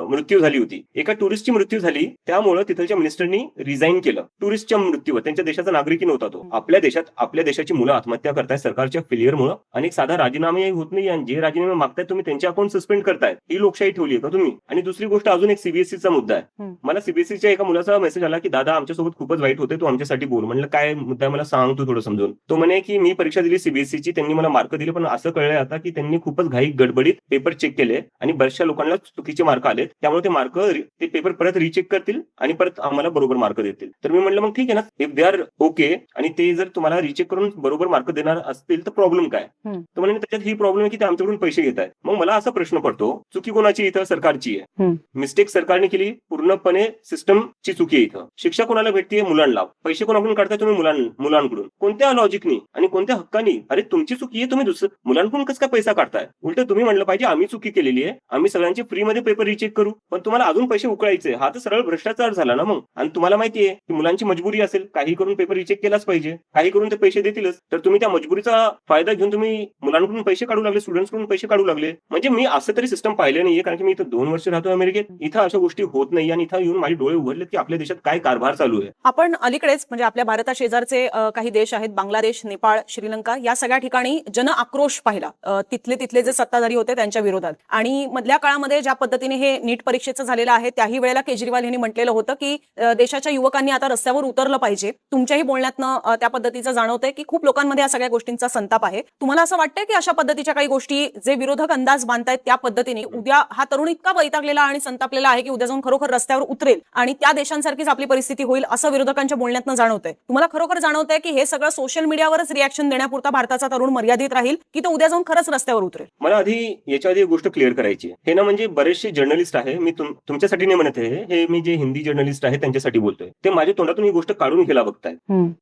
मृत्यू झाली होती. एका टुरिस्टची मृत्यू झाली, त्यामुळे तिथल्या मिनिस्टरनी रिझाईन केलं. टुरिस्टच्या मृत्यूवर, त्यांच्या देशाचा नागरिकही नव्हता तो. आपल्या देशात आपल्या देशाची मुलं आत्महत्या करतायत सरकारच्या फेलियरमुळे, आणि साधा राजीनामाही होत नाही. आणि जे राजीनामे मागतायत तुम्ही त्यांचे अकाउंट सस्पेंड करतायत. ही लोकशाही ठेवली आहे का तुम्ही? आणि दुसरी गोष्ट, अजून एक सीबीएसईचा मुद्दा आहे. मला सीबीएसईच्या एका मुलाचा मेसेज आला की दादा आमच्यासोबत खूपच वाईट होते, तू आमच्यासाठी बोल. म्हणलं काय मुद्दा आहे मला सांग तू थोडं समजून. तो म्हणे की मी परीक्षा दिली सीबीएसईची, त्यांनी मला मार्क दिले, पण असं कळलंय आता की त्यांनी खूपच घाई गडबडीत पेपर चेक केले आणि बऱ्याचशा लोकांना चुकीचे मार्क आलेत. त्यामुळे ते पेपर परत रिचेक करतील आणि परत आम्हाला बरोबर मार्क देतील. तर मी म्हणलं मग ठीक आहे ना, इफ दे आर ओके आणि ते जर तुम्हाला रिचेक करून बरोबर मार्क देणार असतील तर प्रॉब्लेम काय? तर म्हणजे त्याच्यात ही प्रॉब्लेम आहे की ते आमच्याकडून पैसे घेत आहेत. मग मला असा प्रश्न पडतो, चुकी कोणाची इथं? सरकारची आहे. मिस्टेक सरकारने केली, पूर्णपणे सिस्टमची चुकी आहे इथं. शिक्षा कोणाला भेटते? मुलांना. पैसे कोणाकडून काढताय तुम्ही? मुलांकडून. कोणत्या लॉजिकनी आणि कोणत्या हक्कानी? अरे तुमची चुकी आहे, तुम्ही मुलांकडून कसं काय पैसा काढताय? उलट तुम्ही म्हणलं पाहिजे आम्ही चुकी केलेली आहे, आम्ही सगळ्यांचे फ्रीमध्ये पेपर रिचेक करू, पण तुम्हाला अजून पैसे उकळायचे. हा तर सरळ भ्रष्टाचार झाला ना मग. आणि तुम्हाला माहितीये की मुलांची मजबुरी असेल, काही करून पेपर रिचेक केलाच पाहिजे, काही करून ते पैसे देतीलच. तर तुम्ही त्या मजबुरीचा फायदा घेऊन तुम्ही मुलांकडून पैसे काढू लागले, स्टुडंट्सकडून पैसे काढू लागले. म्हणजे मी असं तरी सिस्टम पाहिलं नाहीये, कारण की मी इथं 2 वर्ष राहतोय अमेरिकेत. इथं अशा गोष्टी होत नाही आणि इथं येऊन माझे डोळे उघडलेत की आपल्या देशात काय कारभार चालू आहे. आपण अलीकडेच म्हणजे आपल्या भारता शेजारचे काही देश आहेत, बांगलादेश, नेपाळ, श्रीलंका, या सगळ्या ठिकाणी जन आक्रोश पाहिला तिथले जे सत्ताधारी होते त्यांच्या विरोधात. आणि मधल्या काळामध्ये ज्या पद्धतीने हे नीट परीक्षेचं झालेलं आहे, त्याही वेळेला केजरीवाल यांनी म्हटलेलं होतं की देशाच्या युवकांनी आता रस्त्यावर उतरलं पाहिजे. तुमच्याही बोलण्यातनं त्या पद्धतीचं जाणवतंय की खूप लोकांमध्ये या सगळ्या गोष्टींचा संताप आहे. तुम्हाला असं वाटतंय की अशा पद्धतीच्या काही गोष्टी जे विरोधक अंदाज बांधतायत त्या पद्धतीने उद्या हा तरुण इतका वैतागलेला आणि संतापलेला आहे की उद्या जाऊन खरोखर रस्त्यावर उतरेल आणि त्या देशांसारखीच आपली परिस्थिती होईल असं विरोधकांच्या बोलण्यातनं जाणवतंय? तुम्हाला खरोखर जाणवतंय की हे सगळं सोशल मीडियावरच रिॲक्शन देण्यापुरता भारताचा तरुण मर्यादित राहील की तो उद्या जाऊन खरंच रस्त्यावर उतरेल? मला याच्या आधी एक गोष्ट क्लिअर करायची. हे ना म्हणजे बरेचसे जर्नलिस्ट आहे, मी तुमच्यासाठी नाही म्हणत आहे, हे मी जे हिंदी जर्नलिस्ट आहे त्यांच्यासाठी बोलतोय. ते माझ्या तोंडातून ही गोष्ट काढून घ्यायला बघतायत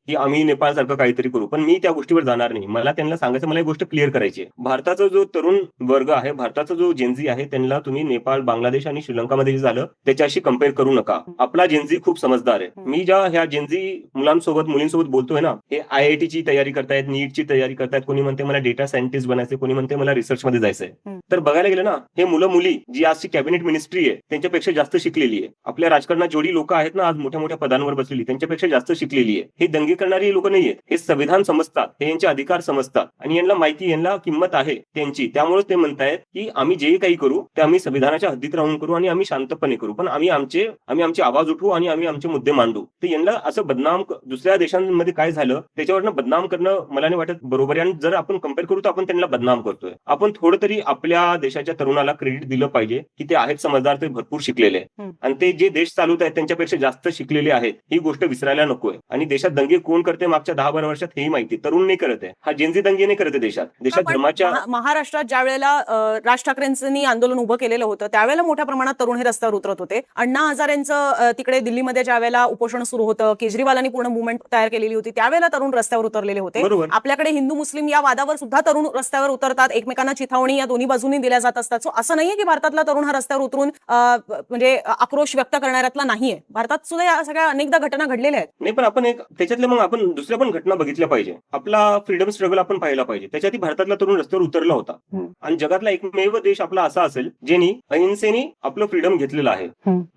की आम्ही नेपाळ सारखं काहीतरी करू, पण मी त्या गोष्टीवर जाणार नाही. मला त्यांना सांगायचं, मला एक गोष्ट क्लिअर करायची आहे. भारताचा जो तरुण वर्ग आहे, भारताचा जो जेनझी आहे, त्यांना तुम्ही नेपाळ, बांगलादेश आणि श्रीलंकामध्ये जे झालं त्याच्याशी कम्पेअर करू नका. आपला जेनझी खूप समजदार आहे. मी ज्या ह्या जेनझी मुलींसोबत बोलतोय ना, हे IIT ची तयारी करतायत, नीटची तयारी करतायत. कोणी म्हणते मला डेटा सायंटिस्ट बनायचं, कोणी म्हणते मला रिसर्च मध्ये जायचंय. तर बघायला गेलं ना, हे मुलं मुली जी आजची कॅबिनेट मिनिस्ट्री आहे त्यांच्यापेक्षा जास्त शिकलेली आहे. आपल्या राजकारणात जेवढी लोक आहेत ना आज मोठ्या मोठ्या पदांवर बसलेली, त्यांच्यापेक्षा जास्त शिकलेली आहे. हे दंगे करणारी लोक नाहीयेत, हे संविधान समजतात, हे यांचे अधिकार समजतात आणि यांना माहिती, यांना किंमत आहे त्यांची. त्यामुळेच ते म्हणतायत की आम्ही जे काही करू ते आम्ही संविधानाच्या हद्दीत राहून करू आणि आम्ही शांतपणे करू, पण आम्ही आमचे आवाज उठवू आणि आम्ही आमचे मुद्दे मांडू. तर यांना असं बदनाम, दुसऱ्या देशांमध्ये काय झालं त्याच्यावरनं बदनाम करणं मला नाही वाटत बरोबर आहे. आणि जर आपण कम्पेअर करू तर आपण त्यांना बदनाम करतोय. आपण थोडं तरी आपल्या देशाच्या तरुणाला क्रेडिट दिलं पाहिजे की ते आहेत समजदार, ते भरपूर शिकलेले आहेत आणि ते जे देश चालवत आहेत त्यांच्यापेक्षा जास्त शिकलेले आहेत. ही गोष्ट विसरायला नकोय. आणि देशात दंगे कोण करते मागच्या 10-12 वर्षात हेही माहिती. तरुण नाही करत आहे, हा जेनझी दंगे नाही करत आहे देशात धर्माच्या. महाराष्ट्रात ज्या वेळेला राज ठाकरेंनी आंदोलन उभं केलेलं होतं त्यावेळेला मोठ्या प्रमाणात तरुण हे रस्त्यावर उतरत होते. अण्णा हजारेंचं तिकडे दिल्लीमध्ये ज्या वेळेला उपोषण सुरू होतं, केजरीवालांनी पूर्ण मुवमेंट तयार केलेली होती, त्यावेळेला तरुण रस्त्यावर उतरलेले होते. आपल्याकडे हिंदू मुस्लिम या वादावर सुद्धा तरुण रस्त्यावर उतरतात, एकमेकांना चिथावणी या दोन्ही बाजूनी दिल्या जात असतात. सो असं नाहीये की भारतातला तरुण हा रस्त्यावर उतरून म्हणजे आक्रोश व्यक्त करणाऱ्यातला नाहीये. भारतात सुद्धा या सगळ्या अनेकदा घटना घडलेल्या आहेत. नाही, पण आपण त्याच्यातल्या मग आपण दुसऱ्या पण घटना बघितल्या पाहिजे. आपला फ्रीडम स्ट्रगल आपण पाहिला पाहिजे. त्याच्यात भारतातला तरुण रस्त्यावर उतरला होता आणि जगातला एकमेव देश आपला असा असेल ज्यांनी अहिंसेने आपलं फ्रीडम घेतलेलं आहे.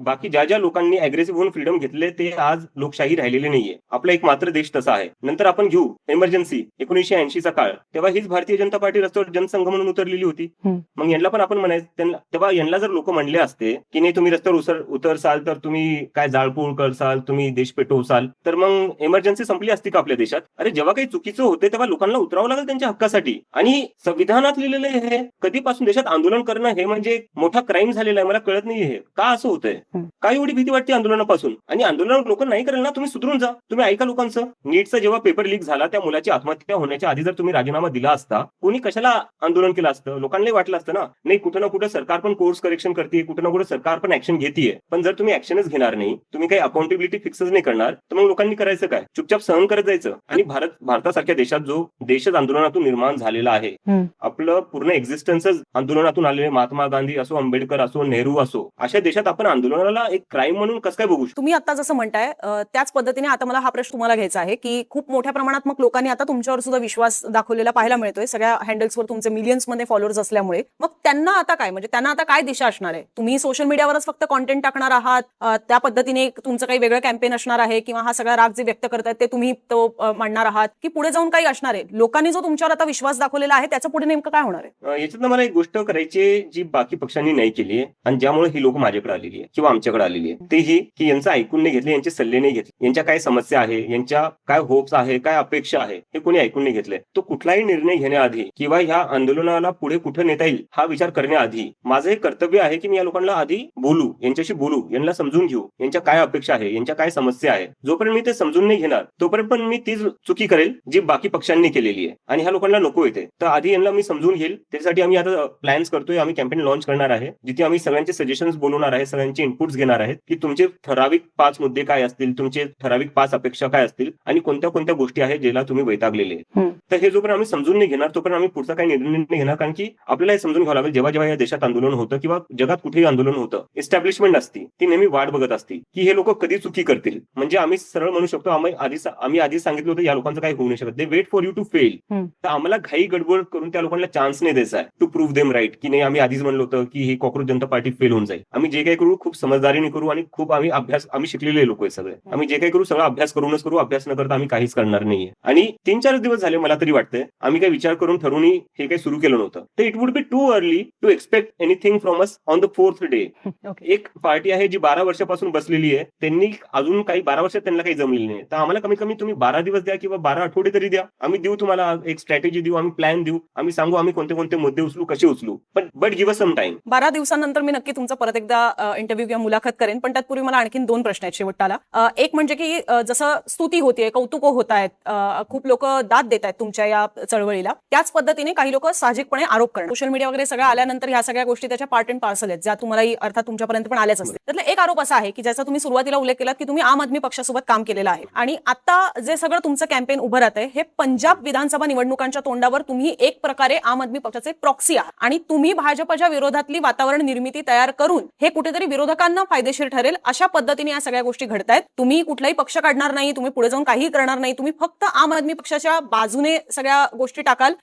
बाकी ज्या लोकांनी अग्रेसिव्ह होऊन फ्रीडम घेतले ते आज लोकशाही राहिलेले नाहीये. आपला एक मात्र देश तसा आहे. नंतर आपण घेऊ इमर्जन्सी 1980 चा काळ, तेव्हा हीच भारतीय जनता पार्टी रस्त्यावर जनसंघ म्हणून उतरलेली होती. मग यांना पण आपण म्हणायचं त्यांना, तेव्हा यांना जर लोक म्हणले असते की नाही तुम्ही रस्त्यावर उतरसाल तर तुम्ही काय जाळपोळ करसाल, तुम्ही देश पेटवसाल, तर मग इमर्जन्सी संपली असती का आपल्या देशात? अरे जेव्हा काही चुकीचं होते तेव्हा लोकांना उतरावं लागेल त्यांच्या हक्कासाठी. आणि संविधानात लिहिलेलं हे कधीपासून देशात आंदोलन करणं हे म्हणजे मोठा क्राईम झालेला आहे. मला कळत नाहीये हे का असं होतंय. काय एवढी भीती वाटते आंदोलनापासून? आणि आंदोलन लोक नाही करेल ना, तुम्ही सुधरून जा, तुम्ही ऐका लोकांचं. नीटचा जेव्हा पेपर लीक झाला त्या मुलाची आत्महत्या होण्याच्या आधी जर तुम्ही राजीनामा दिला असता, कोणी कशाला आंदोलन केलं असतं? लोकांनाही वाटलं असतं ना, नाही कुठं ना कुठं सरकार पण कोर्स करेक्शन करते, कुठं ना कुठं सरकार पण ऍक्शन घेतीये. पण जर तुम्ही ऍक्शनच घेणार नाही, तुम्ही काही अकाउंटेबिलिटी फिक्सच नाही करणार, तर मग लोकांनी करायचं काय? चुपचाप सहन करत जायचं. आणि भारतासारख्या देशात जो देशच आंदोलनातून निर्माण झालेला आहे, आपलं पूर्ण एक्झिस्टन्सच आंदोलनातून आलेले, महात्मा गांधी असो, आंबेडकर असो, नेहरू असो, अशा देशात आपण आंदोलनाला एक क्राईम म्हणून कसं काय बघू शकतो? तुम्ही आता जसं म्हणताय त्याच पद्धतीने आता मला हा प्रश्न तुम्हाला घ्यायचा आहे की खूप मोठ्या प्रमाणात मग लोकांनी आता तुमच्यावर सुद्धा विश्वास दाखवलेला पाहायला मिळतोय सगळ्या हँडल्सवर, तुमचे मिलियन्स मध्ये फॉलोअर्स असल्यामुळे. मग त्यांना आता काय, म्हणजे त्यांना आता काय दिशा असणार आहे? तुम्ही सोशल मीडियावरच फक्त कॉन्टेंट टाकणार आहात, त्या पद्धतीने तुमचं काही वेगळं कॅम्पेन असणार आहे, किंवा हा सगळा राग जे व्यक्त करतायत ते तुम्ही तो मांडणार आहात, की पुढे जाऊन काही असणार आहे? लोकांनी जो तुमच्यावर आता विश्वास दाखवलेला आहे त्याचं पुढे नेमकं काय होणार आहे? याच्यातनं मला एक गोष्ट करायची जी बाकी पक्षांनी नाही केली आहे आणि ज्यामुळे ही लोक माझ्याकडे आलेली आहे किंवा आमच्याकडे आलेली आहे, ते ही की यांचं ऐकून नाही घेतले, यांचे सल्ले नाही घेतले, यांच्या काय समस्या आहे, यांच्या काय होप्स आहे, काय अपेक्षा आहे, हे कोणी ऐकून नाही घेतले. तो कुठलाही निर्णय घेण्याआधी किंवा ह्या आंदोलनाला पुढे कुठे नेता येईल हा विचार करण्याआधी माझं हे कर्तव्य आहे की मी या लोकांना आधी बोलू, यांच्याशी बोलू, यांना समजून घेऊ, यांच्या काय अपेक्षा आहे, यांच्या काय समस्या आहे. जोपर्यंत मी ते समजून नाही घेणार तोपर्यंत पण मी तीच चुकी करेल जी बाकी पक्षांनी केलेली आहे आणि ह्या लोकांना नको येते. तर आधी यांना मी समजून घेईल. त्यासाठी आम्ही आता प्लॅन्स करतोय, आम्ही कॅम्पेन लॉन्च करणार आहे जिथे आम्ही सगळ्यांचे सजेशन्स बोलवणार आहे, सगळ्यांचे इनपुट्स घेणार आहे आहेत की तुमचे ठराविक 5 मुद्दे काय असतील, तुमचे ठराविक 5 अपेक्षा काय असतील आणि कोणत्या कोणत्या गोष्टी आहेत ज्याला तुम्ही वैतागलेले आहेत. तर हे जोपर्यंत आम्ही समजून नाही घेणार तोपर्यंत आम्ही पुढचा काही निर्णय नाही घेणार. कारण की आपल्याला हे समजून घ्यावं लागेल, जेव्हा जेव्हा या देशात आंदोलन होतं किंवा जगात कुठेही आंदोलन होतं, एस्टॅब्लिशमेंट असती ती नेहमी वाट बघत असती की हे लोक कधी चुकी करतील. म्हणजे आम्ही सरळ म्हणू शकतो, आम्ही आधी सांगितलं होतं या लोकांचं काही होऊ नाही शकत. They wait for you to fail. तर आम्हाला घाई गडबड करून त्या लोकांना चान्स नाही द्यायचा आहे टू प्रूव्ह देम राईट, की नाही आम्ही आधीच म्हणलं होतं की ही कॉक्रोच जनता पार्टी फेल होऊन जाईल. आम्ही जे काही करू खूप समजदारीने करू आणि खूप आम्ही शिकलेले लोक आहे सगळे. आम्ही जे काही करू सगळं अभ्यास करूनच करू, अभ्यास न करता आम्ही काहीच करणार नाहीये. आणि 3-4 दिवस झाले मला तरी वाटतंय आम्ही काही विचार करून ठरवून हे काही सुरू केलं नव्हतं. तर it would be too early to expect anything from us on the 4th day. एक पार्टी आहे जी 12 वर्षापासून बसलेली आहे, त्यांनी अजून काही 12 वर्षात त्यांना काही जमलेलं नाही. तर आम्हाला कमीत कमी तुम्ही 12 दिवस द्या किंवा 12 आठवडे तरी द्या. आम्ही देऊ तुम्हाला एक स्ट्रॅटेजी देऊ, आम्ही प्लॅन देऊ, आम्ही सांगू आम्ही कोणते कोणते मुद्दे उचलू, कसे उचलू. पण but give us some time. 12 दिवसांनंतर मी नक्की तुमचा परत एकदा इंटरव्ह्यू किंवा मुलाखत करेन. पण त्यातपूर्वी मला आणखीन 2 प्रश्न आहेत शेवटाला. एक म्हणजे की जसं स्तुती होतीये, कौतुक होत आहेत, खूप लोक दाद देत आहेत तुमच्या या चळवळीला, त्याच पद्धतीने काही लोक साहजिकपणे आरोप करतात. सोशल मीडिया वगैरे सगळं आल्यानंतर ह्या सगळ्या गोष्टी त्याच्या पार्ट अँड पार्सल आहेत, ज्या तुम्हालाही अर्थात तुमच्यापर्यंत पण आल्याच असतील. त्यातला एक आरोप असा आहे की ज्याचा तुम्ही सुरुवातीला उल्लेख केलात की तुम्ही आम आदमी पक्षासोबत काम केलेलं आहे आणि आता जे सगळं तुमचं कॅम्पेन उभं राहत आहे हे पंजाब विधानसभा निवडणुकांच्या तोंडावर तुम्ही एक प्रकारे आम आदमी पक्षाचे प्रॉक्सी आहात आणि तुम्ही भाजपच्या विरोधातली वातावरण निर्मिती तयार करून हे कुठेतरी विरोधकांना फायदेशीर ठरेल अशा पद्धतीने या सगळ्या गोष्टी घडतायत. तुम्ही कुठलाही पक्ष काढणार नाही, तुम्ही पुढे जाऊन काही करणार नाही, तुम्ही फक्त आम आदमी पक्षाच्या बाजूने सगळ्या गोष्टी टाकाल,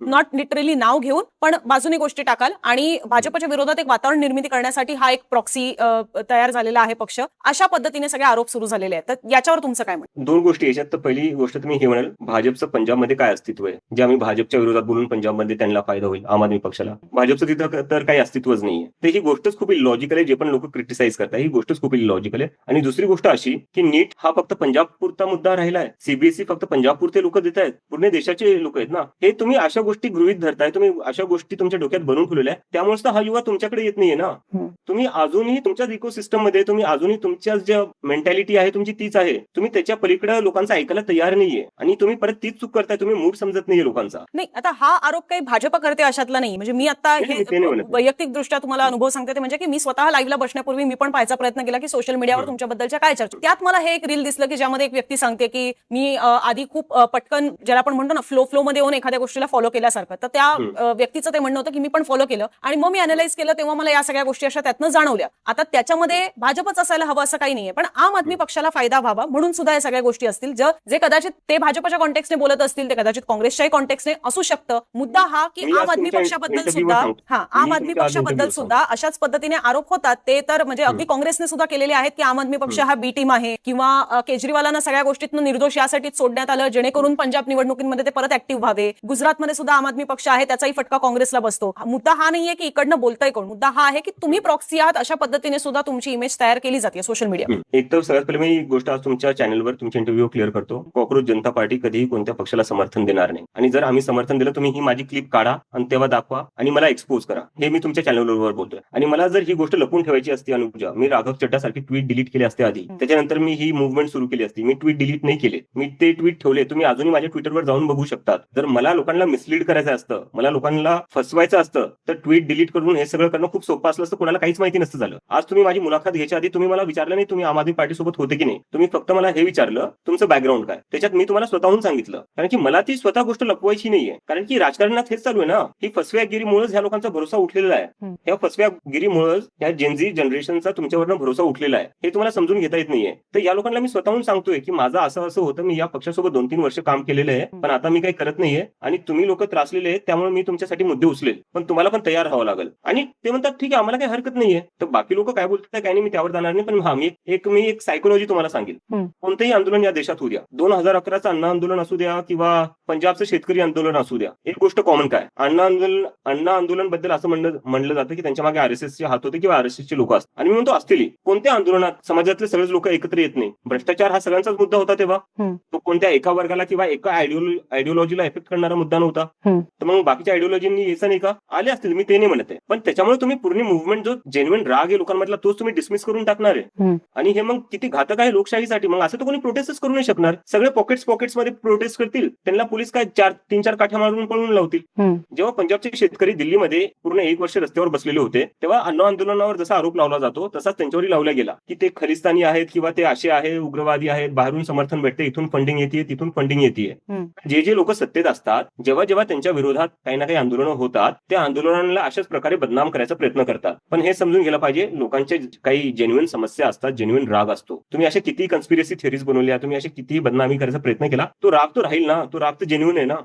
नॉट लिटरली नाव घेऊन पण बाजूने गोष्टी टाकाल आणि भाजपच्या विरोधात एक वातावरण निर्मिती करण्यासाठी हा एक प्रॉक्सी तयार झालेला आहे पक्ष. अशा पद्धतीने सगळे आरोप सुरू झालेले आहेत. तर याच्यावर तुमचं काय म्हणणं? 2 गोष्टी याच्यात. तर पहिली गोष्ट तुम्ही हे म्हणाल भाजपचं पंजाबमध्ये काय अस्तित्व आहे, जे आम्ही भाजपच्या विरोधात बोलून पंजाबमध्ये त्यांना फायदा होईल आम आदमी पक्षाला. भाजपचं तिथं तर काही अस्तित्वच नाहीये. तर ही गोष्टच खूप इलॉजिकल आहे. जे पण लोक क्रिटिसाइज करतात ही गोष्टच खूप इलॉजिकल आहे. आणि दुसरी गोष्ट अशी की नीट हा फक्त पंजाब पुरता मुद्दा राहिला आहे. सीबीएसई फक्त पंजाब पुरते लोक देत आहेत, पूर्ण देशाचे लोक आहेत ना. हे तुम्ही अशा गोष्टी गृहीत धरताय, तुम्ही अशा गोष्टी तुमच्या डोक्यात बनवून ठेवलेल्या आहे. त्यामुळेच तर हा युवा तुमच्याकडे येत नाहीये ना. तुम्ही अजूनही तुमच्याच इकोसिस्टम मध्ये, तुम्ही अजूनही तुमच्या ज्या मेंटॅलिटी आहे तुमची तीच आहे. तुम्ही त्याच्या पलीकडे लोकांचं ऐकायला तयार नाहीये आणि तुम्ही परत तीच चूक करताय. तुम्ही मूड समजत नाहीये लोकांचा. नाही, आता हा आरोप काही भाजप करते अशातला नाही. म्हणजे मी आता हे वैयक्तिक दृष्ट्या तुम्हाला अनुभव सांगते ते म्हणजे की मी स्वतः लाईव्हला बसण्यापूर्वी मी पण पाहायचा प्रयत्न केला की सोशल मीडियावर तुमच्याबद्दलच्या काय चर्चा. त्यात मला हे एक रील दिसलं की ज्यामध्ये एक व्यक्ती सांगते की मी आधी खूप पटकन ज्याला आपण म्हणतो ना फ्लो मध्ये येऊन एखाद्या गोष्टीला फॉलो केल्यासारखं. तर त्या व्यक्तीचं ते म्हणणं होतं की मी पण फॉलो केलं आणि मग मी अॅनलाइज केलं तेव्हा मला या सगळ्या गोष्टी अशा त्यातनं जाणवल्या. आता त्याच्यामध्ये भाजपच असायला हवं असं काही नाहीये, पण आम आदमी पक्षाला फायदा व्हावा म्हणून सुद्धा या सगळ्या गोष्टी असतील. जे कदाचित ते भाजपच्या कॉन्टेक्स्टने बोलत असतील, ते कदाचित काँग्रेसच्याही कॉन्टेक्स्टने असू शकतं. मुद्दा हा की आम आदमी पक्षाबद्दल सुद्धा अशाच पद्धतीने आरोप होतात. ते तर म्हणजे अगदी काँग्रेसने सुद्धा केलेले आहेत की आम आदमी पक्ष हा बी टीम आहे किंवा केजरीवालांना सगळ्या गोष्टीतून निर्दोष यासाठीच सोडण्यात आलं जेणेकरून पंजाब निवडणुकीमध्ये ते परत ऍक्टिव्ह व्हावे. गुजरातमध्ये सुद्धा आम आदमी पक्ष आहे, त्याचाही फटका काँग्रेसला बसतो. मुद्दा हा नाहीये की इकडनं बोलतंय कोण, मुद्दा हा आहे की तुम्ही प्रॉक्सी आहात. अशा पद्धतीने सुद्धा तुमची इमेज तयार केली जाते सोशल मीडिया. एक तर सगळ्यात पहिले मी गोष्ट आज तुमच्या चॅनलवर तुमच्या इंटरव्ह्यू क्लिअर करतो. कॉक्रोच जनता पार्टी कधीही कोणत्या पक्षाला समर्थन देणार नाही आणि जर आम्ही समर्थन दिलं तुम्ही ही माझी क्लिप काढा आणि तेव्हा दाखवा आणि मला एक्सपोज करा. हे मी तुमच्या चॅनलवर बोलतोय. आणि मला जर ही गोष्ट लपून ठेवायची असती अनुजा, मी राघव चड्डासारखी ट्विट डिलीट केली असते आधी. त्याच्यानंतर मी ही मुव्हमेंट सुरू केली असती. मी ट्विट डिलीट नाही केले, मी ते ट्विट ठेवले. तुम्ही अजूनही माझ्या ट्विटरवर जाऊन बघू शकतात. जर मला लोकांना मिसलीड करायचं असतं, मला लोकांना फसवायचं असतं तर ट्विट डिलीट करून हे सगळं करणं खूप सोपं असलं असतं. कोणाला काहीच माहिती नसतं झालं. आज तुम्ही माझी मुलाखत घ्यायच्या आधी तुम्ही मला विचारलं नाही तुम्ही आम आदमी पार्टी सोबत होते की नाही. तुम्ही फक्त मला हे विचारलं तुमचं बॅकग्राऊंड काय. त्याच्यात मी तुम्हाला स्वतःहून सांगितलं, कारण की मला ती स्वतः गोष्ट लपवायची नाहीये. कारण की राजकारणात हेच चालू आहे ना. ही फसव्यागिरीमुळेच ह्या लोकांचा भरोसा उठलेला आहे. ह्या फसव्यागिरीमुळेच ह्या जेनझी जनरेशनचा तुमच्यावरनं भरोसा उठलेला आहे. हे तुम्हाला समजून घेता येत नाहीये. तर या लोकांना मी स्वतःहून सांगतोय की माझं असं होतं, मी या पक्षासोबत 2-3 वर्ष काम केलेलं आहे, पण आता मी काही करत नाहीये आणि तुम्ही लोक त्रासलेले आहेत, त्यामुळे मी तुमच्यासाठी मुद्दे उचलेल, पण तुम्हाला पण तयार व्हावं लागेल. आणि ते म्हणतात ठीक आहे आम्हाला काही हरकत नाहीये. तर बाकी लोक काय बोलतात काय नाही मी त्यावर जाणार नाही. पण हा मी एक सायकोलॉजी तुम्हाला सांगेल. कोणतंही आंदोलन या देशात होऊ द्या, 2011चं अण्णा आंदोलन असू द्या किंवा पंजाबचं शेतकरी आंदोलन असू द्या, एक गोष्ट कॉमन काय, अण्णा आंदोलन बद्दल असं म्हणलं जातं की त्यांच्या मागे आरएसएसचे हात होते किंवा आरएसएसचे लोक असतात. आणि मी म्हणतो असतील. कोणत्या आंदोलनात समाजातले सगळेच लोक एकत्र येत नाही. भ्रष्टाचार हा सगळ्यांचाच मुद्दा होता तेव्हा. तो कोणत्या एका वर्गाला किंवा एका आयडिओलॉजीला इफेक्ट करणारा मुद्दा नव्हता. तर मग बाकीच्या आयडिओलॉजींनी याचा नाही का आले असतील, मी ते नाही म्हणत आहे. पण त्याच्यामुळे तुम्ही पूर्ण मुव्हमेंट जो जेन्युइन राग आहे लोकांमधला तोच तुम्ही डिसमिस करून टाकणार आहे. आणि हे मग किती घातक आहे लोकशाहीसाठी. मग असं तर कोणी प्रोटेस्टच करू नाही शकणार. सगळे पॉकेट्समध्ये प्रोटेस्ट करतील, त्यांना पोलीस काय 3-4 काठ्या मारून पळून लावतील. जेव्हा पंजाबचे शेतकरी दिल्लीमध्ये पूर्ण 1 वर्ष रस्त्यावर बसलेले होते तेव्हा अण्णा आंदोलनावर जसा आरोप लावला जातो तसा तसाच त्यांच्यावरही लावला गेला की ते खलिस्तानी आहेत किंवा ते असे आहे, उग्रवादी आहेत, बाहेरून समर्थन भेटते, इथून फंडिंग येते, तिथून फंडिंग येते. जे लोक सत्तेत असतात, जेव्हा जेव्हा त्यांच्या विरोधात काही ना काही आंदोलनं होतात, त्या आंदोलनाला अशाच प्रकारे बदनाम करायचा प्रयत्न करतात. पण हे समजून घ्यायला पाहिजे, लोकांच्या काही जेन्युइन समस्या असतात, जेन्युइन राग असतो. तुम्ही अशा किती कन्स्पिरसी थिअरीज बनवल्या, तुम्ही अशी किती बदनामी करायचा प्रयत्न केला, तो राग तो राहील ना, तो राग तर जेन्युइन आहे ना.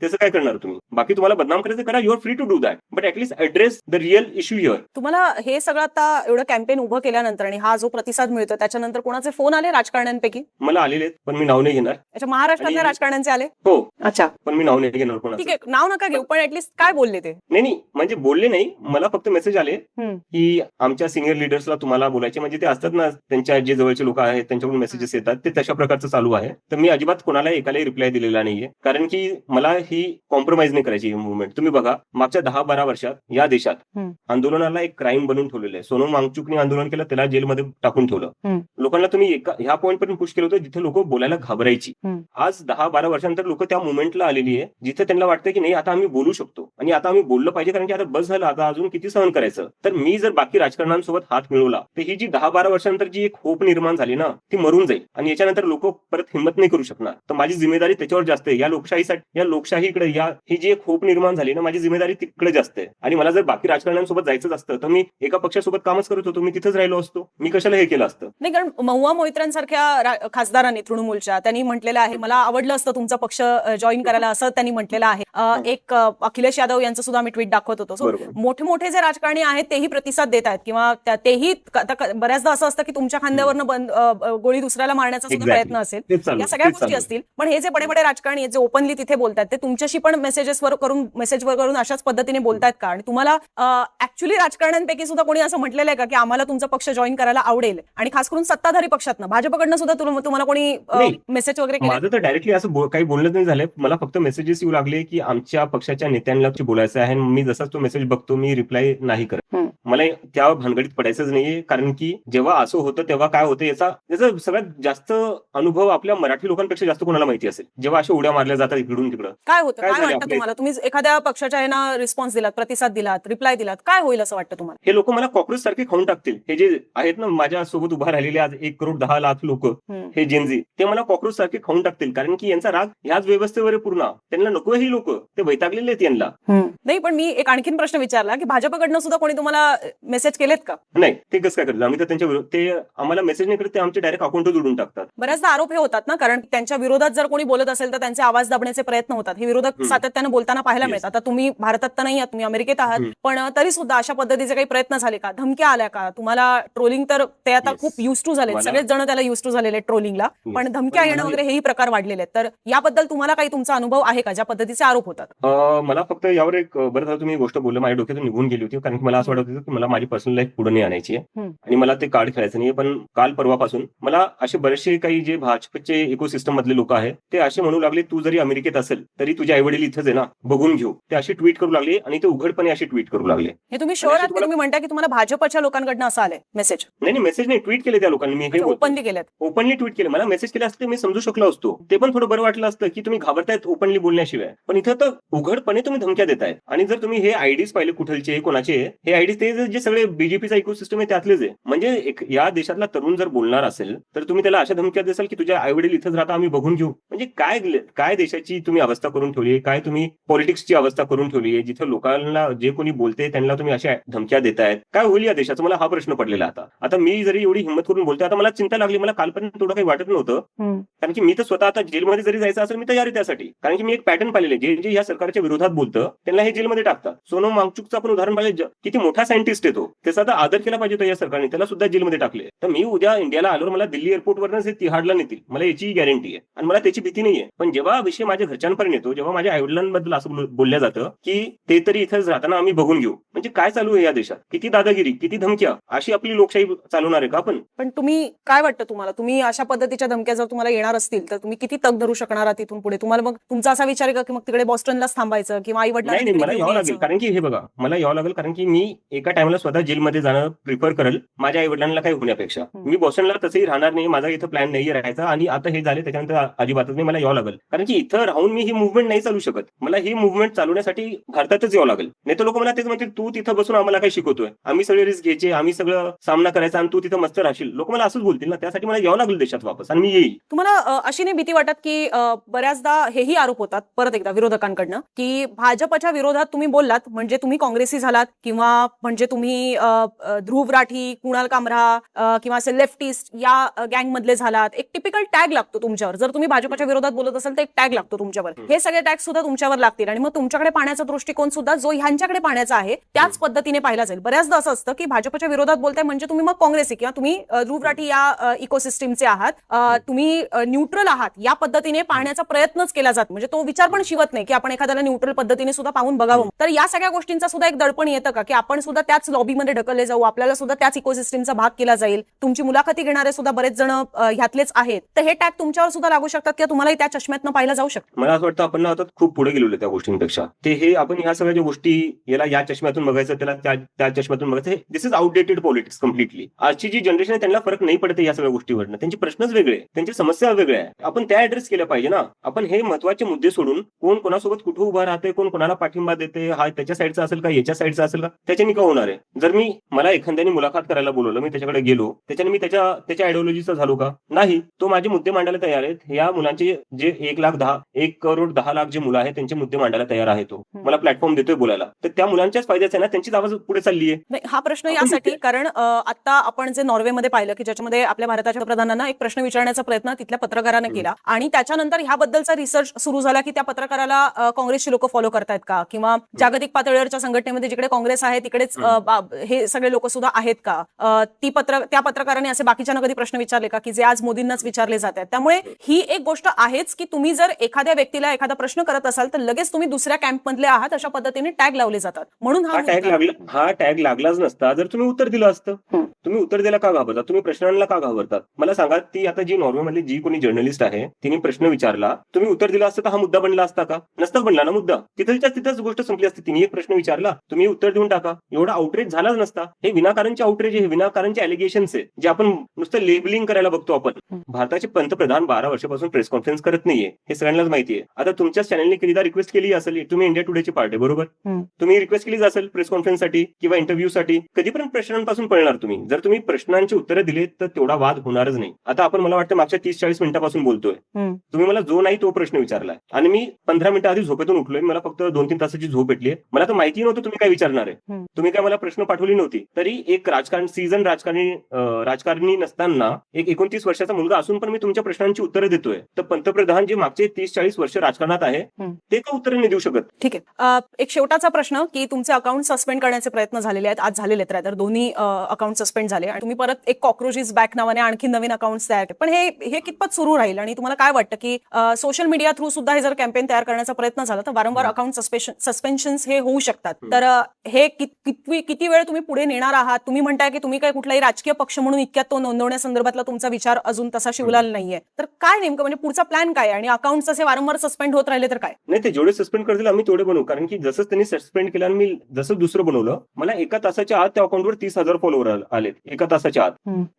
त्याचं काय करणार तुम्ही? बाकी तुम्हाला बदनाम करायचं करा, you're free to do that, but at least address the real issue here. तुम्हाला हे सगळं आता एवढं कॅम्पेन उभं केल्यानंतर आणि हा जो प्रतिसाद मिळतो त्याच्यानंतर कोणाचे फोन आले राजकारण्यांपैकी? मला आलेले आहेत, पण मी नाव नाही घेणार. अच्छा, महाराष्ट्रातल्या राजकारण्यांचे आले? हो. अच्छा, पण मी नाव नाही घेणार ठीक कोणाचं. आहे, नाव नका घेऊ, पण ऍटलीस्ट काय बोलले ते? नाही, म्हणजे बोलले नाही, मला फक्त मेसेज आले की आमच्या सिनियर लिडर्सला तुम्हाला बोलायचे, म्हणजे ते असतात ना, त्यांच्या जे जवळचे लोक आहेत त्यांच्याकडून मेसेजेस येतात, ते तशा प्रकारचं चालू आहे. तर मी अजिबात कोणाला एकालाही रिप्लाय दिलेला नाहीये, कारण की मला ही कॉम्प्रोमाइज नाही करायची ही मुवमेंट. तुम्ही बघा, मागच्या 10-12 वर्षात या देशात आंदोलनाला एक क्राईम बनवून ठेवलेलं आहे. सोनम वांगचुकने आंदोलन केलं, त्याला जेलमध्ये टाकून ठेवलं. लोकांना तुम्ही ह्या पॉईंट पर्यंत पुश केलं होतं जिथे लोक बोलायला घाबरायची. आज 10-12 वर्षांनंतर लोक त्या मुवमेंटला आलेली आहे जिथे त्यांना वाटतं की नाही, आता आम्ही बोलू शकतो आणि आता आम्ही बोललं पाहिजे, कारण की आता बस झालं, आता अजून किती सहन करायचं. तर मी जर बाकी राजकारण्यांसोबत हात मिळवला तर ही जी 10-12 वर्षांनंतर जी एक होप निर्माण झाली ना, ती मरून जाईल आणि याच्यानंतर लोक परत हिंमत नाही करू शकणार. तर माझी जिम्मेदारी त्याच्यावर जास्त आहे. या लोकशाहीसाठी, या लोकशाहीकडे, ही जी एक होप निर्माण झाली ना, माझी जिम्मेदारी तिकडे जास्त आहे. आणि मला जर बाकी राजकारण्यांसोबत जायचं असतं तर मी एका पक्षासोबत कामच करत होतो, मी तिथंच राहिलो असतो. मी कशाला हे केलं असतं? नाही, कारण महुआ मोहित्रांसारख्या खासदारांनी, तृणमूलच्या, त्यांनी म्हटलेलं आहे, मला आवडलं असतं तुमचा पक्ष जॉईन करायला, असं त्यांनी म्हटलेलं आहे. एक अखिलेश यादव यांचं सुद्धा आम्ही ट्विट दाखवत होतो. सो मोठे मोठे जे राजकारणी आहेत तेही प्रतिसाद देत आहेत, किंवा तेही बऱ्याचदा असं असतं की तुमच्या खांद्यावरनं गोळी दुसऱ्याला मारण्याचा सुद्धा प्रयत्न असेल, या सगळ्या गोष्टी असतील. पण हे जे बडे बडे राजकारणी आहेत जे ओपनली तिथे बोलतात, ते तुमच्याशी पण मेसेजवर करून अशाच पद्धतीने बोलतायत का? आणि तुम्हाला ऍक्च्युअली राजकारण्यांपैकी सुद्धा कोणी असं म्हटलेलं आहे का की आम्हाला तुमचा पक्ष जॉईन करायला आवडेल? आणि खास करून सत्ताधारी पक्षातनं, भाजपकडनं सुद्धा तुम्हाला कोणी मेसेज वगैरे केलं? माझं तर डायरेक्टली असं काही बोलणं नाही झालंय. मला फक्त मेसेजेस येऊ लागले की आमच्या पक्षाच्या नेत्यांना बोलायचं आहे. मी जसाच तो मेसेज बघतो, मी रिप्लाय नाही करत. मला त्या भानगडीत पडायचंच नाहीये, कारण की जेव्हा असं होतं तेव्हा काय होतं याचा सगळ्यात जास्त अनुभव आपल्या मराठी लोकांपेक्षा जास्त कोणाला माहिती असेल. जेव्हा अशा उड्या मारल्या जातात इकडून तिकडं, काय होतं, काय वाटतं तुम्हाला? तुम्ही एखाद्या पक्षाच्या ह्यांना रिस्पॉन्स दिलात, प्रतिसाद दिलात, रिप्लाय दिलात, काय होईल असं वाटतं तुम्हाला? हे लोक मला कॉक्रोच सारखे खाऊन टाकतील. हे जे आहेत ना माझ्या सोबत उभा राहिलेले आज 1,10,00,000 लोक, हे जेनझी, ते मला कॉक्रोच सारखे खाऊन टाकतील, कारण की यांचा राग ह्याच व्यवस्थेवर पूर्ण. त्यांना नको ही लोक, ते वैतागलेले आहेत यांना. नाही, पण मी एक आणखीन प्रश्न विचारला की भाजपकडनं सुद्धा कोणी तुम्हाला मेसेज केलेत का? नाही, ते कसं काय करतात? आम्ही तर त्यांच्या विरोधात, ते आम्हाला मेसेज नाही करत, ते आमचे डायरेक्ट अकाउंटवर जोडून टाकतात. बऱ्याचदा आरोप हे होतात ना, कारण त्यांच्या विरोधात जर कोणी बोलत असेल तर त्यांचे आवाज दाबण्याचे प्रयत्न होतात. हे विरोधक सातत्याने बोलताना पाहायला मिळतात. आता तुम्ही भारतात तर नाही आहात, तुम्ही अमेरिकेत आहात, पण तरी सुद्धा अशा पद्धतीचे काही प्रयत्न झाले का? धमक्या आल्या का तुम्हाला? ट्रोलिंग तर ते आता खूप युज टू झाले, सगळेच जण त्याला युज टू झालेले ट्रोलिंगला, पण धमक्या येणं वगैरे हेही प्रकार वाढलेले आहेत. तर याबद्दल तुम्हाला काही तुमचा अनुभव आहे का, ज्या पद्धतीचे आरोप होतात? मला फक्त यावर एक बरं झालं तुम्ही गोष्ट बोललं, माझ्या डोक्यातून निघून गेली होती, कारण की मला असं वाटत होतं की मला माझी पर्सनल लाईफ पुढे नाही आणायची आहे आणि मला ते कार्ड खेळायचं नाहीये. पण काल परवापासून मला असे बरेचसे काही जे भाजपचे इकोसिस्टम मधले लोक आहेत ते असे म्हणू लागले, तू जरी अमेरिकेत असेल तरी तुझे आई वडील इथंच आहे ना, बघून घेऊ. ते अशी ट्विट करू लागले आणि ते उघडपणे अशी ट्विट करू लागले. हे तुम्ही शुअर आहात की तुम्ही म्हणता की तुम्हाला भाजपच्या लोकांकडनं असं आलंय मेसेज? नाही, मेसेज नाही, ट्विट केले त्या लोकांनी. मी हे ओपनली केलं, ओपनली ट्विट केलं. मला मेसेज केले असते मी समजू शकलो असतो, ते पण थोडं बरं वाटलं असतं की तुम्ही घाबरतायत ओपनली बोलण्याशिवाय. पण इथं तर उघडपणे तुम्ही धमक्या देताय. आणि जर तुम्ही हे आयडीज पाहिले कुठलचे कोणाचे, हे आयडीज ते जे सगळे बीजेपीचा इकोसिस्टम आहे त्यातलेच आहे. म्हणजे या देशातला तरुण जर बोलणार असेल तर तुम्ही त्याला अशा धमक्या देसाल की तुझ्या आई वडील इथंच राहता, आम्ही बघून घेऊ. म्हणजे काय देशाची तुम्ही अवस्था करून ठेवली, काय तुम्ही पॉलिटिक्सची अवस्था करून ठेवली आहे, जिथं लोकांना जे कोणी बोलते त्यांना तुम्ही अशा धमक्या देतायत. काय होईल या देशाचं? मला हा प्रश्न पडलेला. आता मी जरी एवढी हिंमत करून बोलते, आता मला चिंता लागली. मला कालपर्यंत थोडं काही वाटत नव्हतं, कारण की मी तर स्वतः आता जेलमध्ये जरी जायचं असेल मी तयारी त्यासाठी, कारण की मी एक पॅटर्न पाहिलेले, जे या सरकारच्या विरोधात बोलतं त्यांना हे जेलमध्ये टाकतात. सोनम वांगचुकचं आपण उदाहरण पाहिजे, किती मोठा सायंटिस्ट आहे तो, त्याचा आता आदर केला पाहिजे या सरकारने, त्याला सुद्धा जेलमध्ये टाकले. तर मी उद्या इंडियाला आल्यावर मला दिल्ली एअरपोर्टवरच तिहाडला नेतील, मला याची गॅरंटी आहे आणि मला त्याची भीती नाहीये. पण जेव्हा विषय माझ्या घरच्यांपर्यंत येतो, जेव्हा माझ्या आईवडिलांबद्दल असं बोलल्या जातं की ते तरी इथंच राहताना आम्ही बघून घेऊ, म्हणजे काय चालू आहे या देशात? किती दादागिरी, किती धमक्या, अशी आपली लोकशाही चालवणार आहे का आपण? पण तुम्ही काय वाटतं तुम्हाला, तुम्ही अशा पद्धतीच्या धमक्या जर तुम्हाला येणार असतील तर तुम्ही किती तग धरू शकणार आहात तिथून पुढे? तुम्हाला तुम्हाला मग तुमचा असा विचार आहे का की मग तिकडे बॉस्टनलाच थांबायचं किंवा आई नाही नाही, मला यावं लागेल, कारण की हे बघा, मला यावं लागेल कारण की मी एका टाइमला स्वतः जेलमध्ये जाणं प्रिफर करेल माझ्या आई वडिलांना काही होण्यापेक्षा. मी बॉस्टनला तसंही राहणार नाही, माझा इथं प्लॅन नाही राहायचा, आणि आता हे झाले त्याच्यानंतर अजिबातच नाही, मला यावं लागेल, कारण की इथं राहून मी ही मुव्हमेंट नाही चालू शकत. मला ही मुव्हमेंट चालवण्यासाठी भारतातच यावं लागेल. नाही तर लोक मला तेच म्हणतील, तू तिथं बसून आम्हाला काय शिकवतोय, आम्ही सगळे रिस्क घ्यायचे, आम्ही सगळं सामना करायचा आणि तू तिथं मस्त राहशील. लोक मला असंच बोलतील ना, त्यासाठी मला यावं लागेल देशात वापस, आणि मी येईल. तुम्हाला अशी नाही भीती वाटत की बऱ्याचदा हेही आरोप होतात परत एकदा विरोधकांकडनं की भाजपच्या विरोधात तुम्ही बोललात म्हणजे तुम्ही काँग्रेसी झालात किंवा म्हणजे तुम्ही ध्रुव राठी, कुणाल कामरा किंवा असे लेफ्टिस्ट या गँगमधले झालात. एक टिपिकल टॅग लागतो तुमच्यावर. जर तुम्ही भाजपच्या विरोधात बोलत असाल तर एक टॅग लागतो तुमच्यावर. हे सगळे टॅग सुद्धा तुमच्यावर लागतील आणि मग तुमच्याकडे पाहण्याचा दृष्टिकोन सुद्धा जो ह्यांच्याकडे पाहण्याचा आहे त्याच पद्धतीने पाहिला जाईल. बऱ्याचदा असं असतं की भाजपच्या विरोधात बोलताय म्हणजे तुम्ही मग काँग्रेसी किंवा तुम्ही ध्रुव राठी या इकोसिस्टीमचे आहात, तुम्ही न्यूट्रल आहात या पद्धतीने पाहण्याचा प्रयत्नच केला जातो. म्हणजे तो विचार पण शिवत नाही की आपण एखाद्याला न्यूट्रल पद्धतीने सुद्धा पाहून बघावं. तर या सगळ्या गोष्टींचा सुद्धा एक दडपण येतं का की आपण सुद्धा त्याच लॉबीमध्ये ढकलले जाऊ, आपल्याला सुद्धा त्याच इकोसिस्टीमचा भाग केला जाईल. तुमची मुलाखती घेणारे सुद्धा बरेच जण ह्यातलेच आहेत, तर हे टॅग तुमच्यावर सुद्धा लागू शकतात किंवा तुम्हालाही त्या चष्म्यातनं पाहिलं जाऊ शकतं. मला असं वाटतं आपण आता खूप पुढे गेलेलो त्या गोष्टींपेक्षा. ते हे आपण ह्या सगळ्या ज्या गोष्टी याला या चष्म्यातून बघायचं, त्याला त्या चष्म्यातून बघायचं, दिस इज आउटडेटेड पॉलिटिक्स कम्प्लिटली. आजची जी जनरेशन आहे त्यांना फरक नाही पडते या सगळ्या गोष्टीवरनं. त्यांचे प्रश्नच वेगळे, त्यांची समस्या वेगळ्या आहे. आपण त्या ऍड्रेस केल्या पाहिजे ना. आपण हे महत्वाचे मुद्दे सोडून कोण कोणासोबत कुठे उभा राहते, कोण कोणाला पाठिंबा देते, हा त्याच्या साईडचा असेल का याच्या साईडचा असेल का, त्याच्याने का होणार आहे. जर मला एखाद्याने मुलाखत करायला बोलवलं, मी त्याच्याकडे गेलो, त्याच्याने मी त्याच्या आयडिओलॉजीचा झालो का? नाही. तो माझे मुद्दे मांडायला तयार आहेत. या मुलांचे जे 1,10,00,000 जे मुलं आहेत त्यांचे मुद्दे मांडायला तयार आहे. तो मला प्लॅटफॉर्म देतोय बोलायला, तर त्या मुलांच्याच फायद्याचा आहे ना, त्यांचीच आवाज पुढे चालली आहे. हा प्रश्न यासाठी कारण आता आपण जे नॉर्वेमध्ये पाहिलं की ज्याच्यामध्ये आपल्या भारताच्या प्रधानांना एक प्रश्न विचारण्याचा प्रयत्न तिथल्या पत्रकाराने केला आणि त्याच्यानंतर ह्याबद्दलचा रिसर्च सुरू झाला की त्या पत्रकाराला काँग्रेसची लोक फॉलो करतायत का किंवा जागतिक पातळीवरच्या संघटनेमध्ये जिकडे काँग्रेस आहे तिकडेच हे सगळे लोक सुद्धा आहेत का. त्या पत्रकाराने असे बाकीच्यांना कधी प्रश्न विचारले का की जे आज मोदींनाच विचारले जात आहेत. त्यामुळे ही एक गोष्ट आहेच की तुम्ही जर एखाद्या व्यक्तीला एखादा प्रश्न करत असाल तर लगेच तुम्ही दुसऱ्या कॅम्पमधले आहात अशा पद्धतीने टॅग लावले जातात. म्हणून हा टॅग लागलाच नसता जर तुम्ही उत्तर दिलं असतं. तुम्ही उत्तर द्यायला का घाबरतात, तुम्ही प्रश्नांना का घाबरतात. मला सांगा, ती आता जी नॉर्वेमधली जी कोणी जर्नलिस्ट आहे तिने प्रश्न विचारला, तुम्ही उत्तर दिलं असतं तर हा मुद्दा बनला असता का? नसता बनला ना मुद्दा. तिथंच गोष्ट संपली असती. तिने एक प्रश्न विचारला, तुम्ही उत्तर देऊन टाका, एवढा आउटरेज झालाच नसता. हे विनाकारणचे आउटरेज आहे, विनाकारणचे अलिगेशन्स आहे जे आपण नुसतं लेबलिंग करायला बघतो. आपण भारताचे पंतप्रधान 12 वर्षापासून प्रेस कॉन्फरन्स करत नाहीये, हे सगळ्यांनाच माहिती आहे. आता तुमच्या चॅनलने कधीदा रिक्वेस्ट केली असेल, तुम्ही इंडिया टुडेची पार्ट आहे बरोबर, तुम्ही रिक्वेस्ट केली असेल प्रेस कॉन्फरन्ससाठी किंवा इंटरव्ह्यूसाठी, कधी पण प्रश्नांपासून पळणार तुम्ही. जर तुम्ही प्रश्नांची उत्तरं दिली तर तेवढा वाद होणारच नाही. आता आपण मला वाटतं मागच्या 30-40 मिनिटापासून बोलतोय, तुम्ही मला जो नाही तो प्रश्न विचारलाय आणि मी 15 मिनिटं आधी झोपेतून उठलोय, मला फक्त 2-3 तासाची झोप भेटली. मला तर माहिती नव्हतं तुम्ही काय विचारणार आहे. तुम्ही काय मला प्रश्न पाठवली नव्हती. तरी एक राजकारणी नसताना एक 29 वर्षाचा मुलगा असून पण मी तुमच्या प्रश्नांची उत्तरं देतोय. तर पंतप्रधान जे मागचे 30-40 वर्ष राजकारणात आहे ते का उत्तरं नाही देऊ शकत? ठीक आहे. एक शेवटाचा प्रश्न की तुमचे अकाउंट सस्पेंड करण्याचे प्रयत्न झालेले आहेत, आज झालेले आहेत, तर दोन्ही अकाउंट सस्पेंड झाले आणि तुम्ही परत एक कॉक्रोचेस बॅक नावाने आणखी नवीन अकाउंट्स तयार केले. पण हे कितपत सुरू राहील आणि तुम्हाला काय वाटतं की सोशल मीडिया थ्रू सुद्धा हे जर कॅम्पेन तयार करण्याचा प्रयत्न झाला तर वारंवार अकाउंट सस्पेन्शन हे होऊ शकतात. तर हे किती वेळ तुम्ही पुढे नेणार आहात? तुम्ही म्हणताय की तुम्ही काय कुठलाही राजकीय पक्ष म्हणून इतक्यात तो नोंदवण्यासंदर्भातला तुमचा विचार अजून तसा शिवलेला नाहीये. तर काय नेमकं म्हणजे पुढचा प्लॅन काय आणि अकाउंट्स असे वारंवार सस्पेंड होत राहिले तर काय? नाही, ते जेवढे सस्पेंड करतील आम्ही तेवढे बनवू. कारण की जसं त्यांनी सस्पेंड केलं आणि मी जसं दुसरं बनवलं, मला एका तासाच्या आत त्या अकाउंटवर 30,000 फॉलोवर आलेत एका तासाच्या आत.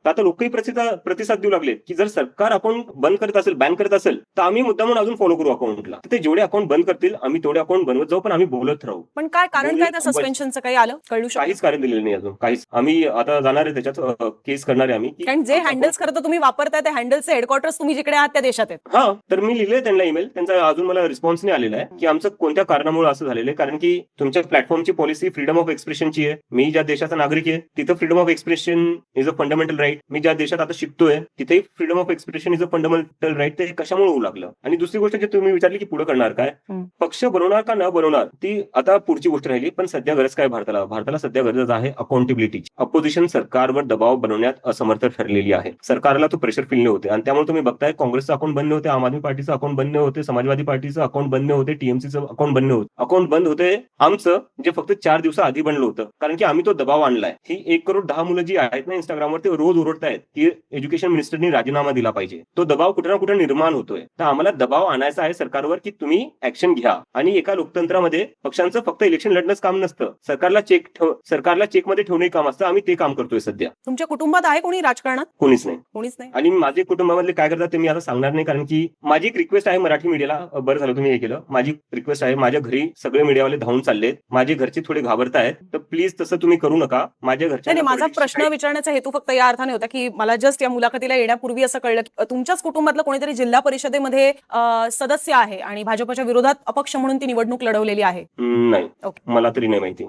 तर आता लोकही प्रतिसाद देऊ लागले की जर सरकार अकाउंट बंद करत असेल, बॅन करत असेल तर आम्ही मुद्दा म्हणून अजून फॉलो करू अकाउंटला. ते जेवढे अकाउंट बंद करतील आम्ही तेवढे अकाउंट बनवत जाऊ, पण आम्ही बोलत राहू. पण काय कारण काय त्या सस्पेन्शनचं काही आलं कळू शकतं? काहीच कारण दिलेलं नाही अजून, काहीच. आम्ही आता जाणार आहे त्याच्यात केस करणार आहे आम्ही. कारण जे हँडल्स खरं तर तुम्ही वापरताय त्या हँडल्सचे हेडक्वार्टर्स तुम्ही जिकडे आहात त्या देशात आहेत. हा, तर मी लिहिलंय त्यांना ईमेल, त्यांचा अजून मला रिस्पॉन्स नाही आलेला आहे की आमचं कोणत्या कारणामुळे असं झालेलं आहे. कारण की तुमच्या प्लॅटफॉर्मची पॉलिसी फ्रीडम ऑफ एक्सप्रेशनची आहे. मी ज्या देशाचा नागरिक आहे तिथं freedom of expression is a fundamental right. मी ज्या देशात आता शिकतोय तिथेही freedom of expression is a fundamental right. ते कशामुळे होऊ लागलं? आणि दुसरी गोष्ट जे तुम्ही विचारली की पुढे करणार काय, पक्ष बनवणार का न बनवणार ती आता पुढची गोष्ट राहिली. पण सध्या गरज काय भारताला सध्या गरज आहे अकाउंटेबिलिटीची. अपोजिशन सरकारवर दबाव बनवण्यात असमर्थ ठरलेली आहे. सरकारला तो प्रेशर फील होते आणि त्यामुळे तुम्ही बघताय काँग्रेसचं अकाउंट बंद होते, आम आदमी पार्टीचं अकाउंट बंद होते, समाजवादी पार्टीचं अकाउंट बंद होते, टीएमसीचं अकाउंट बंद होते. आमचं जे फक्त 4 दिवसाआधी बनलं होतं, कारण की आम्ही तो दबाव आणलाय. ही 1,10,00,000 मुलं जी आहेत ना इंस्टाग्रामवर, ते रोज ओरडतायत की एज्युकेशन मिनिस्टरनी राजीनामा दिला पाहिजे. तो दबाव कुठे ना कुठे निर्माण होतोय. तर आम्हाला दबाव दबाव आणायचा आहे सरकारवर की तुम्ही ऍक्शन घ्या. आणि एका लोकतंत्रामध्ये पक्षांचं फक्त इलेक्शन लढणंच काम नसतं, सरकारला चेकमध्ये ठेवणे काम असतं. आम्ही ते काम करतोय सध्या. तुमच्या कुटुंबात आहे कोणी राजकारणात? कोणीच नाही. कोणीच नाही. आणि माझे कुटुंबामधले काय करतात ते मी आता सांगणार नाही, कारण की माझी एक रिक्वेस्ट आहे मराठी मीडियाला. बरं झालं तुम्ही हे केलं. माझी रिक्वेस्ट आहे, माझ्या घरी सगळे मीडियावाले धावून चाललेत, माझे घरचे थोडे घाबरतायत, तर प्लीज तसं तुम्ही करू नका. माझ्या घरच्या नाही, माझा प्रश्न विचारण्याचा हेतू फक्त या अर्थाने होता की मला जस्ट या मुलाखतीला येण्यापूर्वी असं कळलं की तुमच्याच कुटुंबातलं कोणीतरी जिल्हा परिषदेमध्ये सदस्य आहे आणि भाजपच्या विरोधात अपक्ष म्हणून ती निवडणूक लढवलेली आहे. नाही, ओके. मला तरी नाही माहिती.